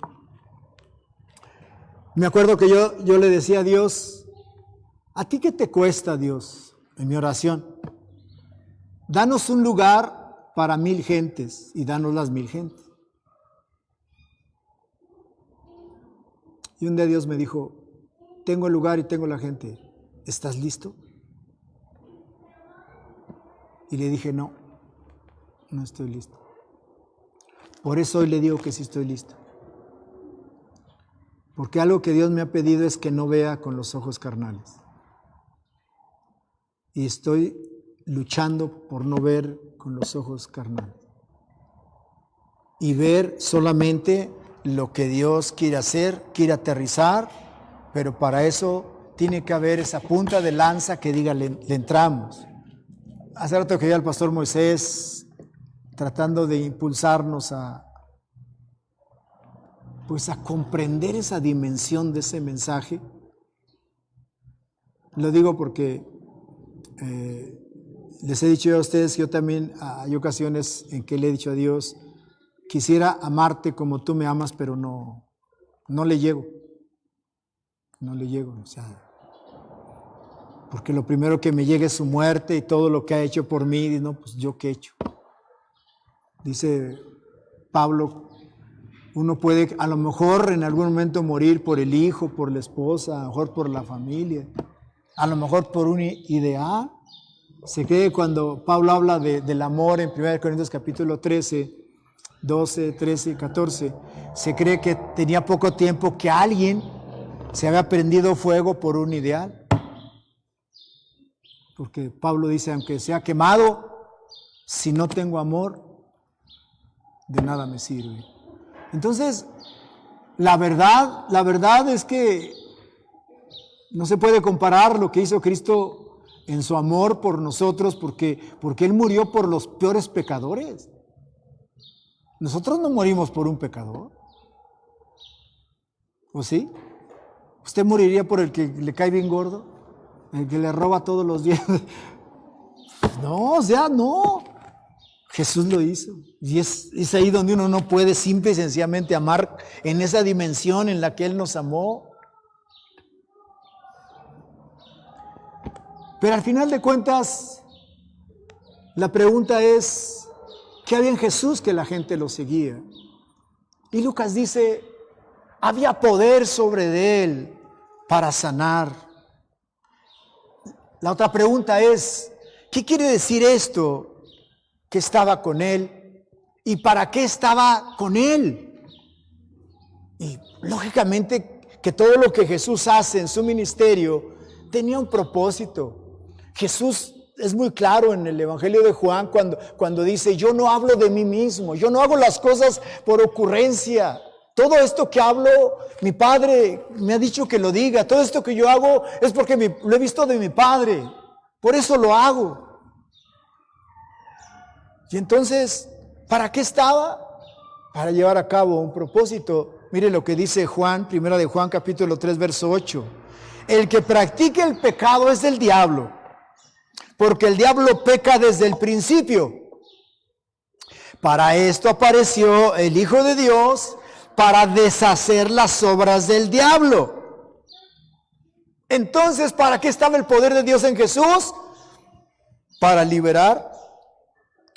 Me acuerdo que yo le decía a Dios, ¿a ti qué te cuesta, Dios? En mi oración, danos un lugar para 1000 gentes y danos las 1000 gentes. Y un día Dios me dijo, tengo el lugar y tengo la gente, ¿estás listo? Y le dije, no estoy listo. Por eso hoy le digo que sí estoy listo. Porque algo que Dios me ha pedido es que no vea con los ojos carnales. Y estoy luchando por no ver con los ojos carnales. Y ver solamente lo que Dios quiere hacer, quiere aterrizar, pero para eso tiene que haber esa punta de lanza que diga, le entramos. Hace rato que veía al pastor Moisés tratando de impulsarnos a comprender esa dimensión de ese mensaje. Lo digo porque les he dicho a ustedes, yo también hay ocasiones en que le he dicho a Dios, quisiera amarte como tú me amas, pero no le llego. No le llego, o sea, porque lo primero que me llega es su muerte y todo lo que ha hecho por mí, y no, pues yo qué he hecho. Dice Pablo, uno puede a lo mejor en algún momento morir por el hijo, por la esposa, a lo mejor por la familia, a lo mejor por un ideal. Se cree cuando Pablo habla del amor en 1 Corintios capítulo 13, 12, 13 y 14, se cree que tenía poco tiempo que alguien se había prendido fuego por un ideal. Porque Pablo dice, aunque sea quemado, si no tengo amor, de nada me sirve. Entonces, la verdad es que no se puede comparar lo que hizo Cristo en su amor por nosotros, porque Él murió por los peores pecadores. Nosotros no morimos por un pecador. ¿O sí? ¿Usted moriría por el que le cae bien gordo? ¿El que le roba todos los días? No, o sea, no. Jesús lo hizo. Y es ahí donde uno no puede simple y sencillamente amar en esa dimensión en la que Él nos amó. Pero al final de cuentas, la pregunta es, ¿qué había en Jesús que la gente lo seguía? Y Lucas dice, había poder sobre Él para sanar. La otra pregunta es, ¿qué quiere decir esto? Que estaba con Él. ¿Y para qué estaba con Él? Y lógicamente que todo lo que Jesús hace en su ministerio tenía un propósito. Jesús es muy claro en el Evangelio de Juan cuando dice, yo no hablo de mí mismo, yo no hago las cosas por ocurrencia. Todo esto que hablo, mi Padre me ha dicho que lo diga. Todo esto que yo hago es porque lo he visto de mi Padre. Por eso lo hago. Y entonces, ¿para qué estaba? Para llevar a cabo un propósito. Mire lo que dice Juan, primera de Juan, capítulo 3, verso 8. El que practique el pecado es del diablo, porque el diablo peca desde el principio. Para esto apareció el Hijo de Dios, para deshacer las obras del diablo. Entonces, ¿para qué estaba el poder de Dios en Jesús? Para liberar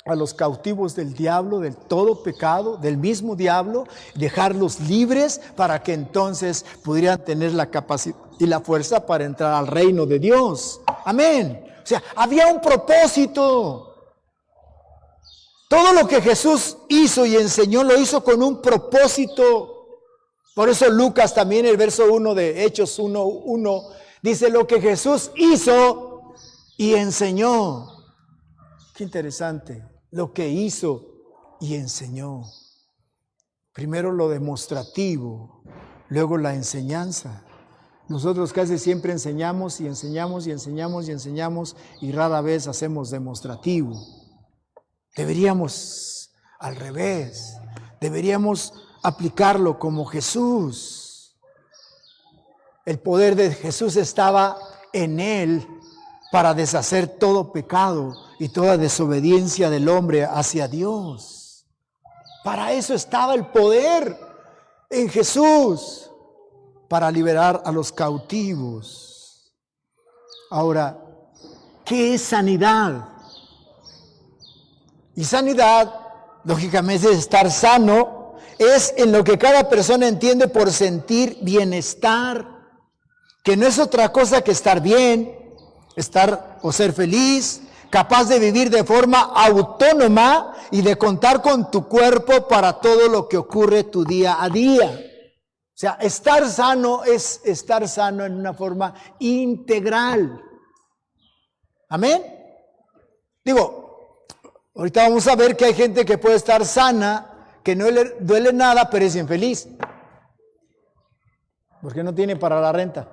a los cautivos del diablo, del todo pecado, del mismo diablo, dejarlos libres para que entonces pudieran tener la capacidad y la fuerza para entrar al reino de Dios. Amén. O sea, había un propósito. Todo lo que Jesús hizo y enseñó lo hizo con un propósito. Por eso Lucas también, el verso 1 de Hechos 1:1, dice lo que Jesús hizo y enseñó. Qué interesante, lo que hizo y enseñó. Primero lo demostrativo, luego la enseñanza. Nosotros casi siempre enseñamos y enseñamos y enseñamos y enseñamos y rara vez hacemos demostrativo. Deberíamos al revés, deberíamos aplicarlo como Jesús. El poder de Jesús estaba en él para deshacer todo pecado y toda desobediencia del hombre hacia Dios. Para eso estaba el poder en Jesús, para liberar a los cautivos. Ahora, ¿qué es sanidad? Y sanidad, lógicamente, es estar sano, es en lo que cada persona entiende por sentir bienestar, que no es otra cosa que estar bien, estar o ser feliz, capaz de vivir de forma autónoma y de contar con tu cuerpo para todo lo que ocurre tu día a día. O sea, estar sano es estar sano en una forma integral. Amén. Digo, ahorita vamos a ver que hay gente que puede estar sana, que no le duele nada, pero es infeliz. Porque no tiene para la renta.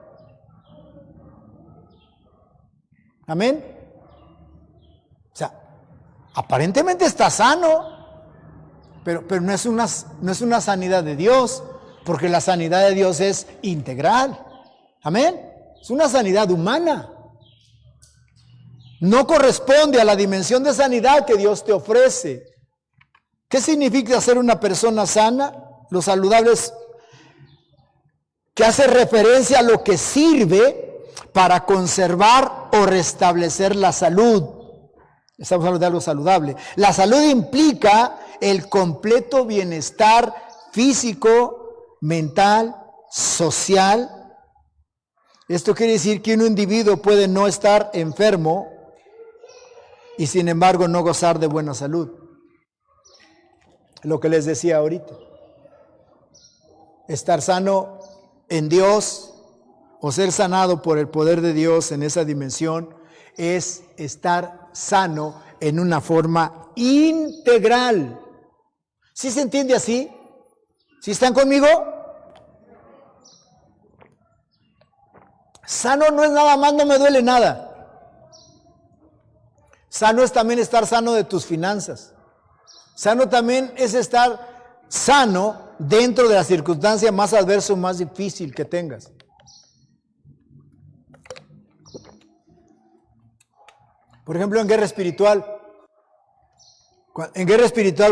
Amén. O sea, aparentemente está sano, pero no es una sanidad de Dios, porque la sanidad de Dios es integral. Amén. Es una sanidad humana. No corresponde a la dimensión de sanidad que Dios te ofrece. ¿Qué significa ser una persona sana? Lo saludable es que hace referencia a lo que sirve para conservar o restablecer la salud. Estamos hablando de algo saludable. La salud implica el completo bienestar físico, mental, social. Esto quiere decir que un individuo puede no estar enfermo y sin embargo no gozar de buena salud. Lo que les decía ahorita. Estar sano en Dios o ser sanado por el poder de Dios en esa dimensión es estar sano en una forma integral. ¿Sí se entiende así? ¿Sí están conmigo? Sano no es nada más, no me duele nada. Sano es también estar sano de tus finanzas. Sano también es estar sano dentro de la circunstancia más adversa o más difícil que tengas. Por ejemplo, en guerra espiritual,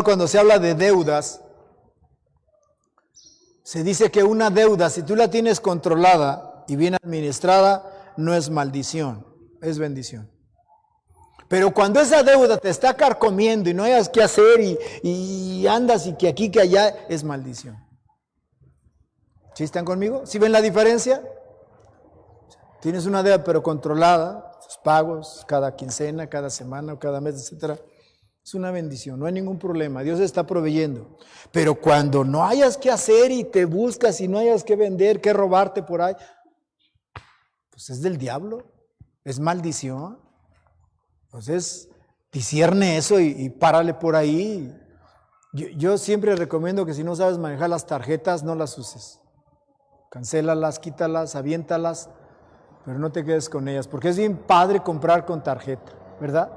cuando se habla de deudas, se dice que una deuda, si tú la tienes controlada y bien administrada, no es maldición, es bendición. Pero cuando esa deuda te está carcomiendo y no hayas qué hacer y andas y que aquí, que allá, es maldición. ¿Sí están conmigo? ¿Sí ven la diferencia? Tienes una deuda pero controlada, tus pagos cada quincena, cada semana o cada mes, etcétera. Es una bendición, no hay ningún problema, Dios está proveyendo. Pero cuando no hayas qué hacer y te buscas y no hayas qué vender, qué robarte por ahí, pues es del diablo, es maldición. Entonces, discierne eso y párale por ahí. Yo siempre recomiendo que si no sabes manejar las tarjetas, no las uses. Cancélalas, quítalas, aviéntalas, pero no te quedes con ellas, porque es bien padre comprar con tarjeta, ¿verdad?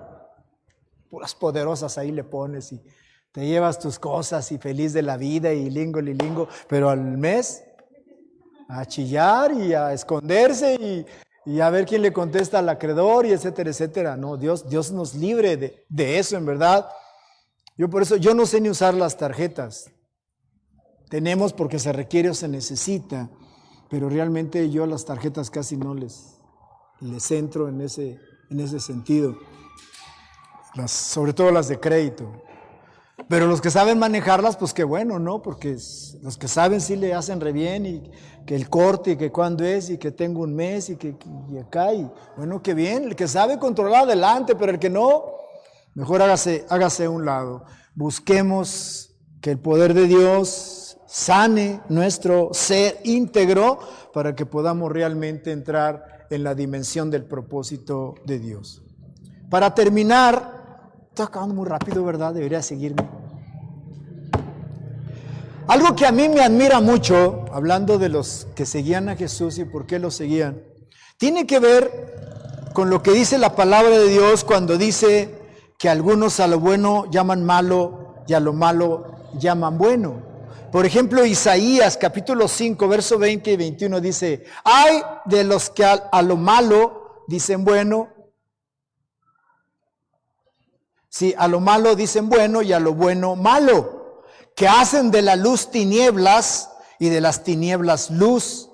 Puras poderosas ahí le pones y te llevas tus cosas y feliz de la vida y lilingo, pero al mes a chillar y a esconderse y a ver quién le contesta al acreedor y etcétera, etcétera. No, Dios nos libre de eso, en verdad. Por eso, yo no sé ni usar las tarjetas. Tenemos porque se requiere o se necesita, pero realmente yo a las tarjetas casi no les entro en ese sentido. Sobre todo las de crédito. Pero los que saben manejarlas, pues qué bueno, ¿no? Porque los que saben sí le hacen re bien y que el corte y que cuándo es y que tengo un mes y acá y bueno, qué bien. El que sabe controlar adelante, pero el que no, mejor hágase a un lado. Busquemos que el poder de Dios sane nuestro ser íntegro para que podamos realmente entrar en la dimensión del propósito de Dios. Para terminar, estoy acabando muy rápido, ¿verdad? Debería seguirme. Algo que a mí me admira mucho, hablando de los que seguían a Jesús y por qué lo seguían, tiene que ver con lo que dice la palabra de Dios cuando dice que algunos a lo bueno llaman malo y a lo malo llaman bueno. Por ejemplo, Isaías capítulo 5, verso 20 y 21 dice: ay de los que a lo malo dicen bueno. Sí, a lo malo dicen bueno y a lo bueno malo, que hacen de la luz tinieblas y de las tinieblas luz,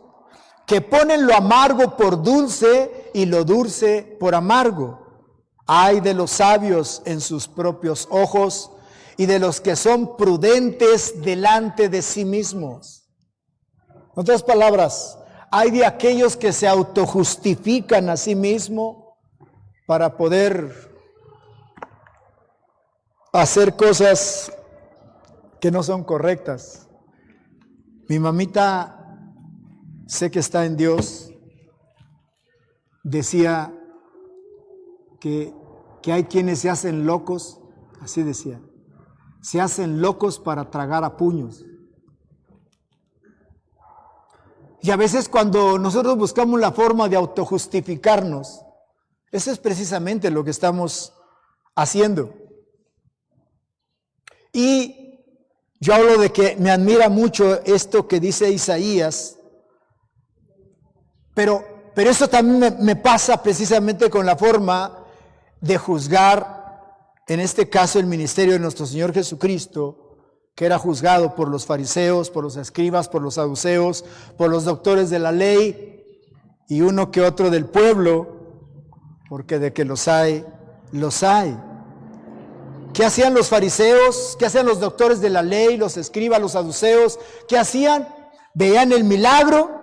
que ponen lo amargo por dulce y lo dulce por amargo. Ay de los sabios en sus propios ojos y de los que son prudentes delante de sí mismos. En otras palabras, hay de aquellos que se autojustifican a sí mismos para poder hacer cosas que no son correctas. Mi mamita, sé que está en Dios, decía que hay quienes se hacen locos, así decía, se hacen locos para tragar a puños. Y a veces cuando nosotros buscamos la forma de autojustificarnos, eso es precisamente lo que estamos haciendo. Y yo hablo de que me admira mucho esto que dice Isaías, pero eso también me pasa precisamente con la forma de juzgar, en este caso el ministerio de nuestro Señor Jesucristo, que era juzgado por los fariseos, por los escribas, por los saduceos, por los doctores de la ley y uno que otro del pueblo, porque de que los hay, los hay. ¿Qué hacían los fariseos? ¿Qué hacían los doctores de la ley, los escribas, los saduceos? ¿Qué hacían? Veían el milagro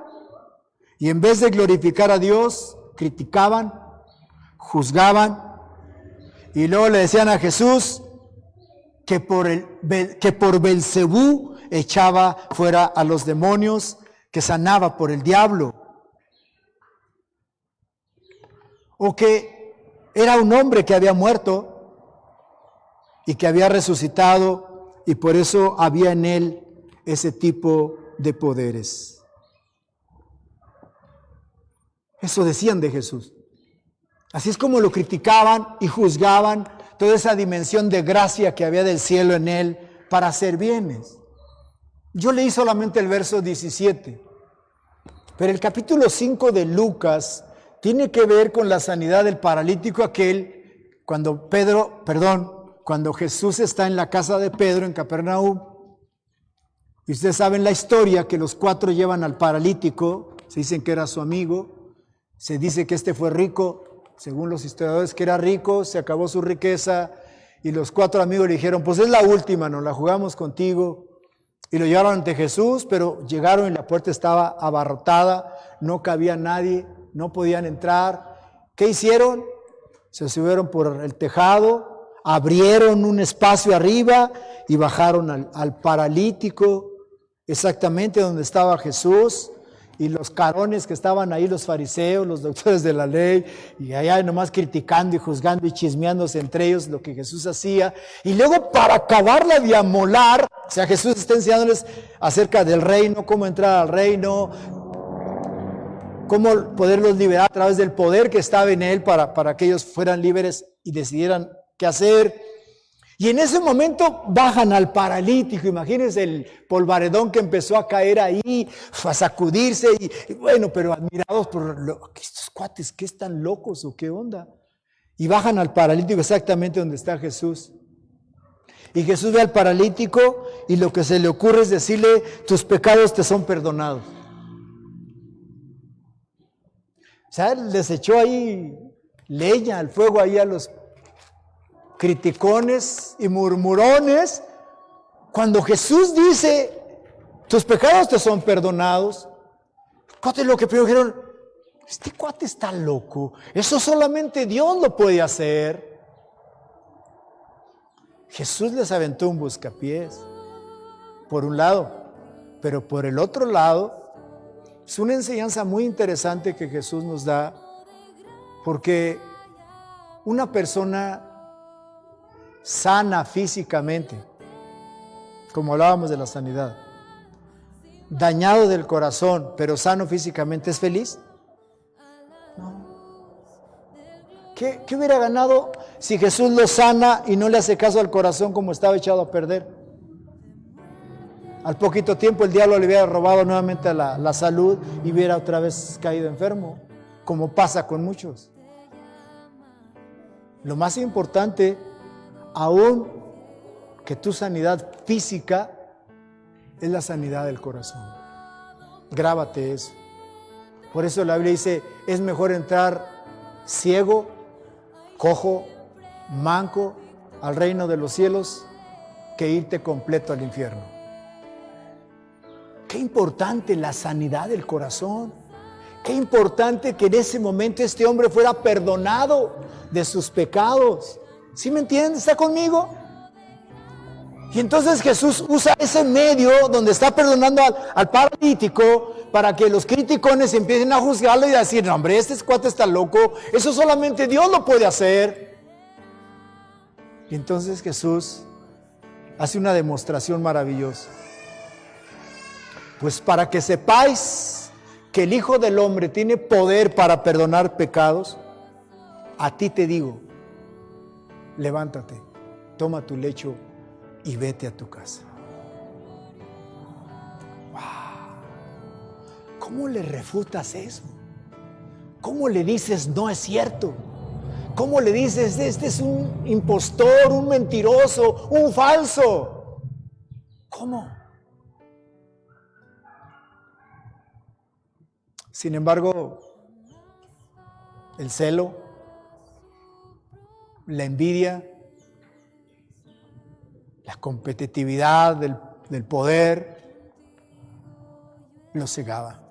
y en vez de glorificar a Dios, criticaban, juzgaban y luego le decían a Jesús que por Belcebú echaba fuera a los demonios, que sanaba por el diablo, o que era un hombre que había muerto y que había resucitado y por eso había en él ese tipo de poderes. Eso decían de Jesús. Así es como lo criticaban y juzgaban toda esa dimensión de gracia que había del cielo en él para hacer bienes. Yo leí solamente el verso 17, pero el capítulo 5 de Lucas tiene que ver con la sanidad del paralítico aquel cuando Jesús está en la casa de Pedro en Capernaum. Y ustedes saben la historia que los 4 llevan al paralítico, se dicen que era su amigo, se dice que este fue rico, según los historiadores que era rico, se acabó su riqueza y los 4 amigos le dijeron, pues es la última, nos la jugamos contigo. Y lo llevaron ante Jesús, pero llegaron y la puerta estaba abarrotada, no cabía nadie, no podían entrar. ¿Qué hicieron? Se subieron por el tejado, abrieron un espacio arriba y bajaron al paralítico exactamente donde estaba Jesús. y los carones que estaban ahí, los fariseos, los doctores de la ley, y allá nomás criticando y juzgando y chismeándose entre ellos lo que Jesús hacía. Y luego, para acabarla de amolar, o sea, Jesús está enseñándoles acerca del reino, cómo entrar al reino, cómo poderlos liberar a través del poder que estaba en él para que ellos fueran libres y decidieran qué hacer. Y en ese momento bajan al paralítico. Imagínense el polvaredón que empezó a caer ahí, a sacudirse, y bueno, pero admirados por estos cuates, ¿qué están locos o qué onda? Y bajan al paralítico exactamente donde está Jesús. Y Jesús ve al paralítico y lo que se le ocurre es decirle: tus pecados te son perdonados. O sea, les echó ahí leña al fuego ahí a los criticones y murmurones. Cuando Jesús dice: tus pecados te son perdonados, cuate, lo que primero dijeron: este cuate está loco, eso solamente Dios lo puede hacer. Jesús les aventó un buscapiés, por un lado, pero por el otro lado, es una enseñanza muy interesante que Jesús nos da, porque una persona sana físicamente, como hablábamos de la sanidad, dañado del corazón, pero sano físicamente, ¿es feliz? No. ¿Qué hubiera ganado si Jesús lo sana y no le hace caso al corazón como estaba echado a perder? Al poquito tiempo el diablo le hubiera robado nuevamente la salud y hubiera otra vez caído enfermo, como pasa con muchos. Lo más importante, aún que tu sanidad física, es la sanidad del corazón. Grábate eso. Por eso la Biblia dice: es mejor entrar ciego, cojo, manco al reino de los cielos que irte completo al infierno. Qué importante la sanidad del corazón. Qué importante que en ese momento este hombre fuera perdonado de sus pecados. ¿Sí me entiendes? ¿Está conmigo? Y entonces Jesús usa ese medio donde está perdonando al paralítico para que los criticones empiecen a juzgarlo y a decir: no, hombre, este cuate está loco, eso solamente Dios lo puede hacer. Y entonces Jesús hace una demostración maravillosa. Pues para que sepáis que el Hijo del Hombre tiene poder para perdonar pecados, a ti te digo: levántate, toma tu lecho y vete a tu casa. ¡Wow! ¿Cómo le refutas eso? ¿Cómo le dices no es cierto? ¿Cómo le dices este es un impostor, un mentiroso, un falso? ¿Cómo? Sin embargo, el celo, la envidia, la competitividad del poder, lo cegaba.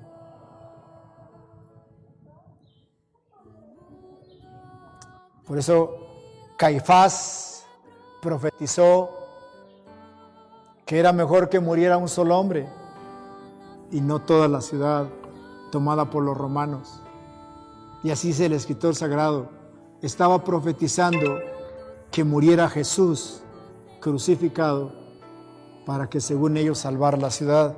Por eso Caifás profetizó que era mejor que muriera un solo hombre y no toda la ciudad tomada por los romanos. Y así dice el escritor sagrado: estaba profetizando que muriera Jesús crucificado para que según ellos salvar la ciudad.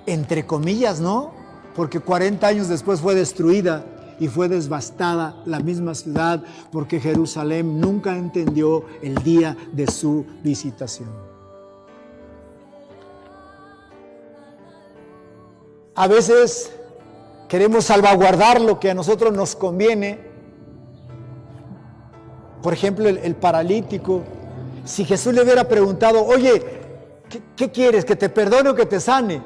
Entre comillas, ¿no? Porque 40 años después fue destruida y fue devastada la misma ciudad, porque Jerusalén nunca entendió el día de su visitación. A veces queremos salvaguardar lo que a nosotros nos conviene. Por ejemplo, el paralítico. Si Jesús le hubiera preguntado: oye, ¿qué quieres? ¿Que te perdone o que te sane?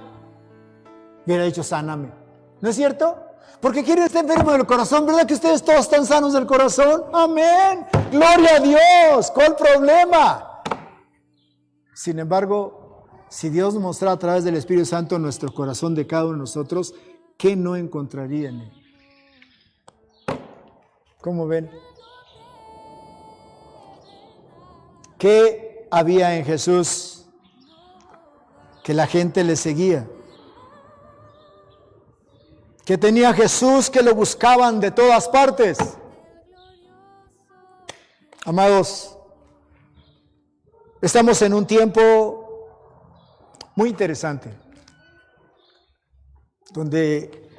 Hubiera dicho: sáname. ¿No es cierto? Porque ¿quién está enfermo del corazón? ¿Verdad que ustedes todos están sanos del corazón? ¡Amén! ¡Gloria a Dios! ¿Cuál problema? Sin embargo, si Dios nos mostrara a través del Espíritu Santo nuestro corazón de cada uno de nosotros, ¿qué no encontraría en él? ¿Cómo ven? ¿Qué había en Jesús que la gente le seguía? que tenía Jesús, que lo buscaban de todas partes. Amados, estamos en un tiempo muy interesante, donde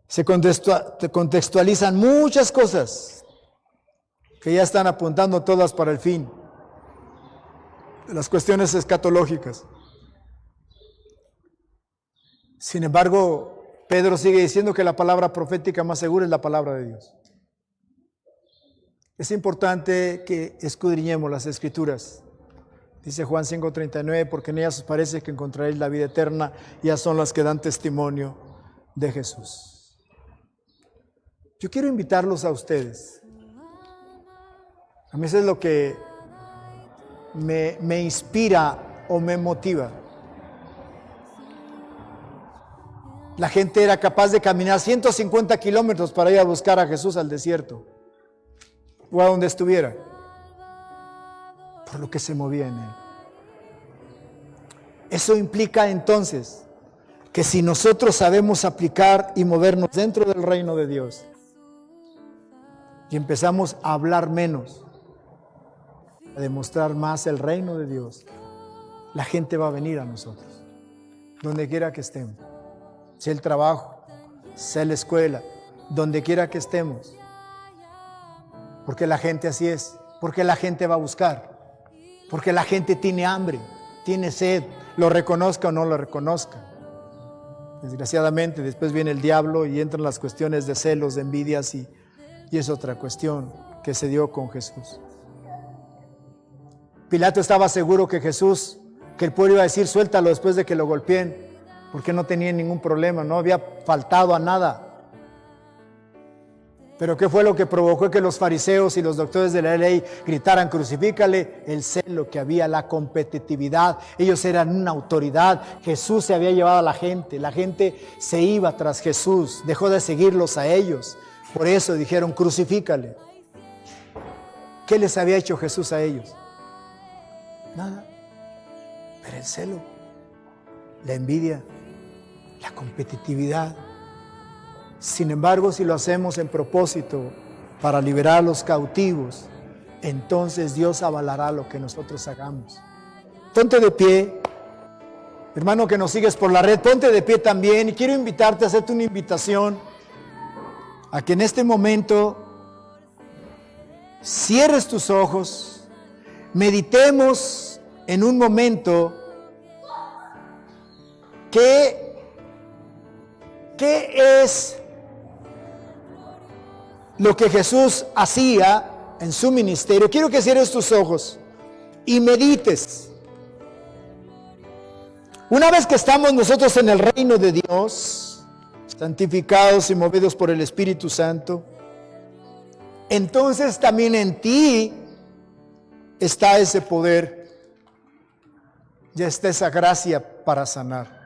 se contextualizan muchas cosas que ya están apuntando todas para el fin, las cuestiones escatológicas. Sin embargo, Pedro sigue diciendo que la palabra profética más segura es la palabra de Dios. Es importante que escudriñemos las Escrituras. Dice Juan 5:39, porque en ellas os parece que encontraréis la vida eterna, y ellas son las que dan testimonio de Jesús. Yo quiero invitarlos a ustedes. A mí eso es lo que me inspira o me motiva. La gente era capaz de caminar 150 kilómetros para ir a buscar a Jesús al desierto o a donde estuviera, por lo que se movía en él. Eso implica entonces que si nosotros sabemos aplicar y movernos dentro del reino de Dios y empezamos a hablar menos, a demostrar más el reino de Dios, la gente va a venir a nosotros, donde quiera que estemos, sea el trabajo, sea la escuela, donde quiera que estemos, porque la gente así es, porque la gente va a buscar, porque la gente tiene hambre, tiene sed, lo reconozca o no lo reconozca. Desgraciadamente después viene el diablo y entran las cuestiones de celos, de envidias y es otra cuestión que se dio con Jesús. Pilato estaba seguro que el pueblo iba a decir suéltalo después de que lo golpeen, porque no tenía ningún problema, no había faltado a nada. Pero ¿qué fue lo que provocó que los fariseos y los doctores de la ley gritaran crucifícale? El celo que había, la competitividad. Ellos eran una autoridad. Jesús se había llevado a la gente se iba tras Jesús, dejó de seguirlos a ellos. Por eso dijeron crucifícale. ¿Qué les había hecho Jesús a ellos? Nada. Pero el celo, la envidia, la competitividad. Sin embargo, si lo hacemos en propósito para liberar a los cautivos, entonces Dios avalará lo que nosotros hagamos. Ponte de pie, hermano que nos sigues por la red, ponte de pie también, y quiero invitarte a hacerte una invitación a que en este momento cierres tus ojos, meditemos en un momento ¿qué es lo que Jesús hacía en su ministerio? Quiero que cierres tus ojos y medites. Una vez que estamos nosotros en el reino de Dios, santificados y movidos por el Espíritu Santo, entonces también en ti está ese poder, ya está esa gracia para sanar.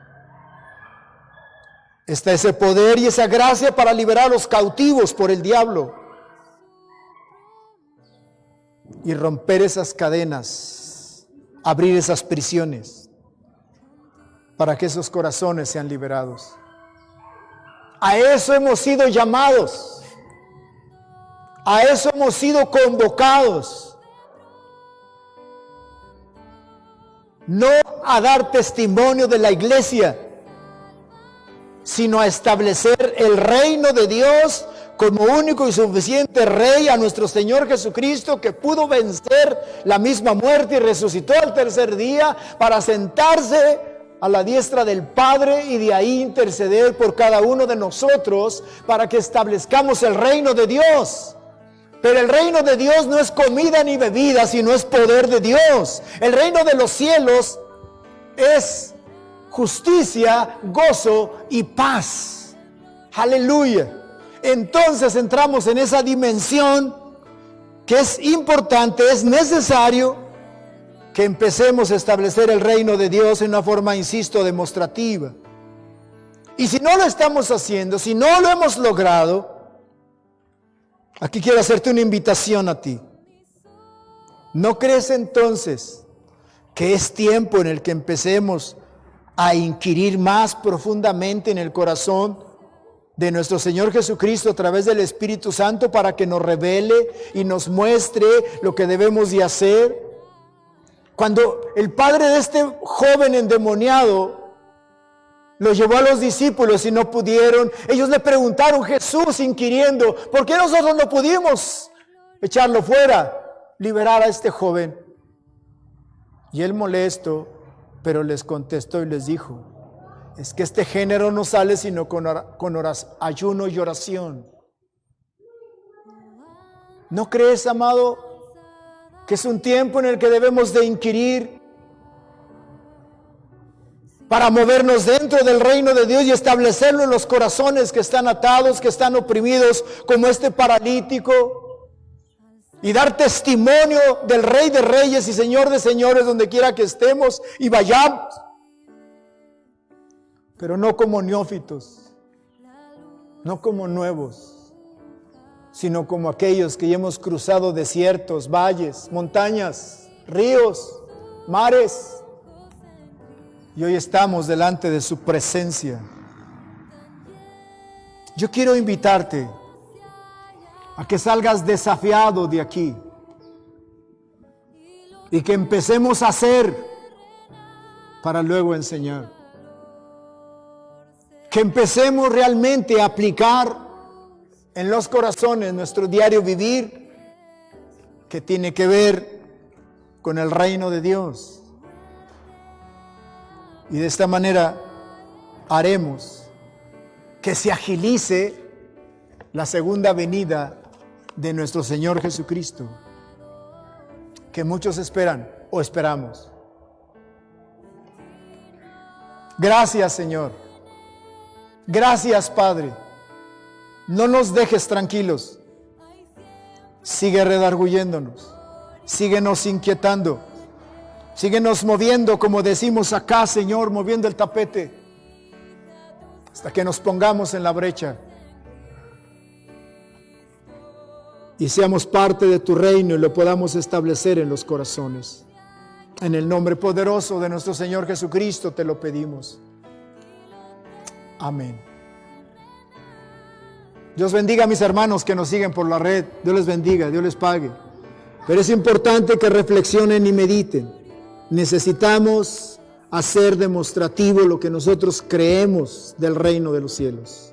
Está ese poder y esa gracia para liberar a los cautivos por el diablo y romper esas cadenas, abrir esas prisiones para que esos corazones sean liberados. A eso hemos sido llamados, a eso hemos sido convocados, no a dar testimonio de la iglesia, sino a establecer el reino de Dios como único y suficiente Rey, a nuestro Señor Jesucristo, que pudo vencer la misma muerte y resucitó al tercer día para sentarse a la diestra del Padre y de ahí interceder por cada uno de nosotros para que establezcamos el reino de Dios. Pero el reino de Dios no es comida ni bebida, sino es poder de Dios. El reino de los cielos es justicia, gozo y paz. Aleluya. Entonces entramos en esa dimensión que es importante, es necesario que empecemos a establecer el reino de Dios en una forma, insisto, demostrativa. Y si no lo estamos haciendo, si no lo hemos logrado, aquí quiero hacerte una invitación a ti. ¿No crees entonces que es tiempo en el que empecemos a inquirir más profundamente en el corazón de nuestro Señor Jesucristo a través del Espíritu Santo para que nos revele y nos muestre lo que debemos de hacer. Cuando el padre de este joven endemoniado lo llevó a los discípulos y no pudieron, ellos le preguntaron, Jesús inquiriendo, ¿por qué nosotros no pudimos echarlo fuera, liberar a este joven? Y él molesto, pero les contestó y les dijo, es que este género no sale sino con ayuno y oración. ¿No crees, amado, que es un tiempo en el que debemos de inquirir para movernos dentro del reino de Dios y establecerlo en los corazones que están atados, que están oprimidos, como este paralítico, y dar testimonio del Rey de Reyes y Señor de Señores donde quiera que estemos y vayamos? Pero no como neófitos, no como nuevos, sino como aquellos que ya hemos cruzado desiertos, valles, montañas, ríos, mares, y hoy estamos delante de su presencia. Yo quiero invitarte a que salgas desafiado de aquí y que empecemos a hacer para luego enseñar. Que empecemos realmente a aplicar en los corazones nuestro diario vivir, que tiene que ver con el reino de Dios. Y de esta manera haremos que se agilice la segunda venida de nuestro Señor Jesucristo, que muchos esperan o esperamos. Gracias, Señor. Gracias, Padre. No nos dejes tranquilos. Sigue redarguyéndonos. Síguenos inquietando. Síguenos moviendo, como decimos acá, Señor, moviendo el tapete, hasta que nos pongamos en la brecha y seamos parte de tu reino y lo podamos establecer en los corazones. En el nombre poderoso de nuestro Señor Jesucristo te lo pedimos. Amén. Dios bendiga a mis hermanos que nos siguen por la red. Dios les bendiga, Dios les pague. Pero es importante que reflexionen y mediten. Necesitamos hacer demostrativo lo que nosotros creemos del reino de los cielos.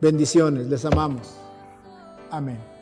Bendiciones, les amamos. Amén.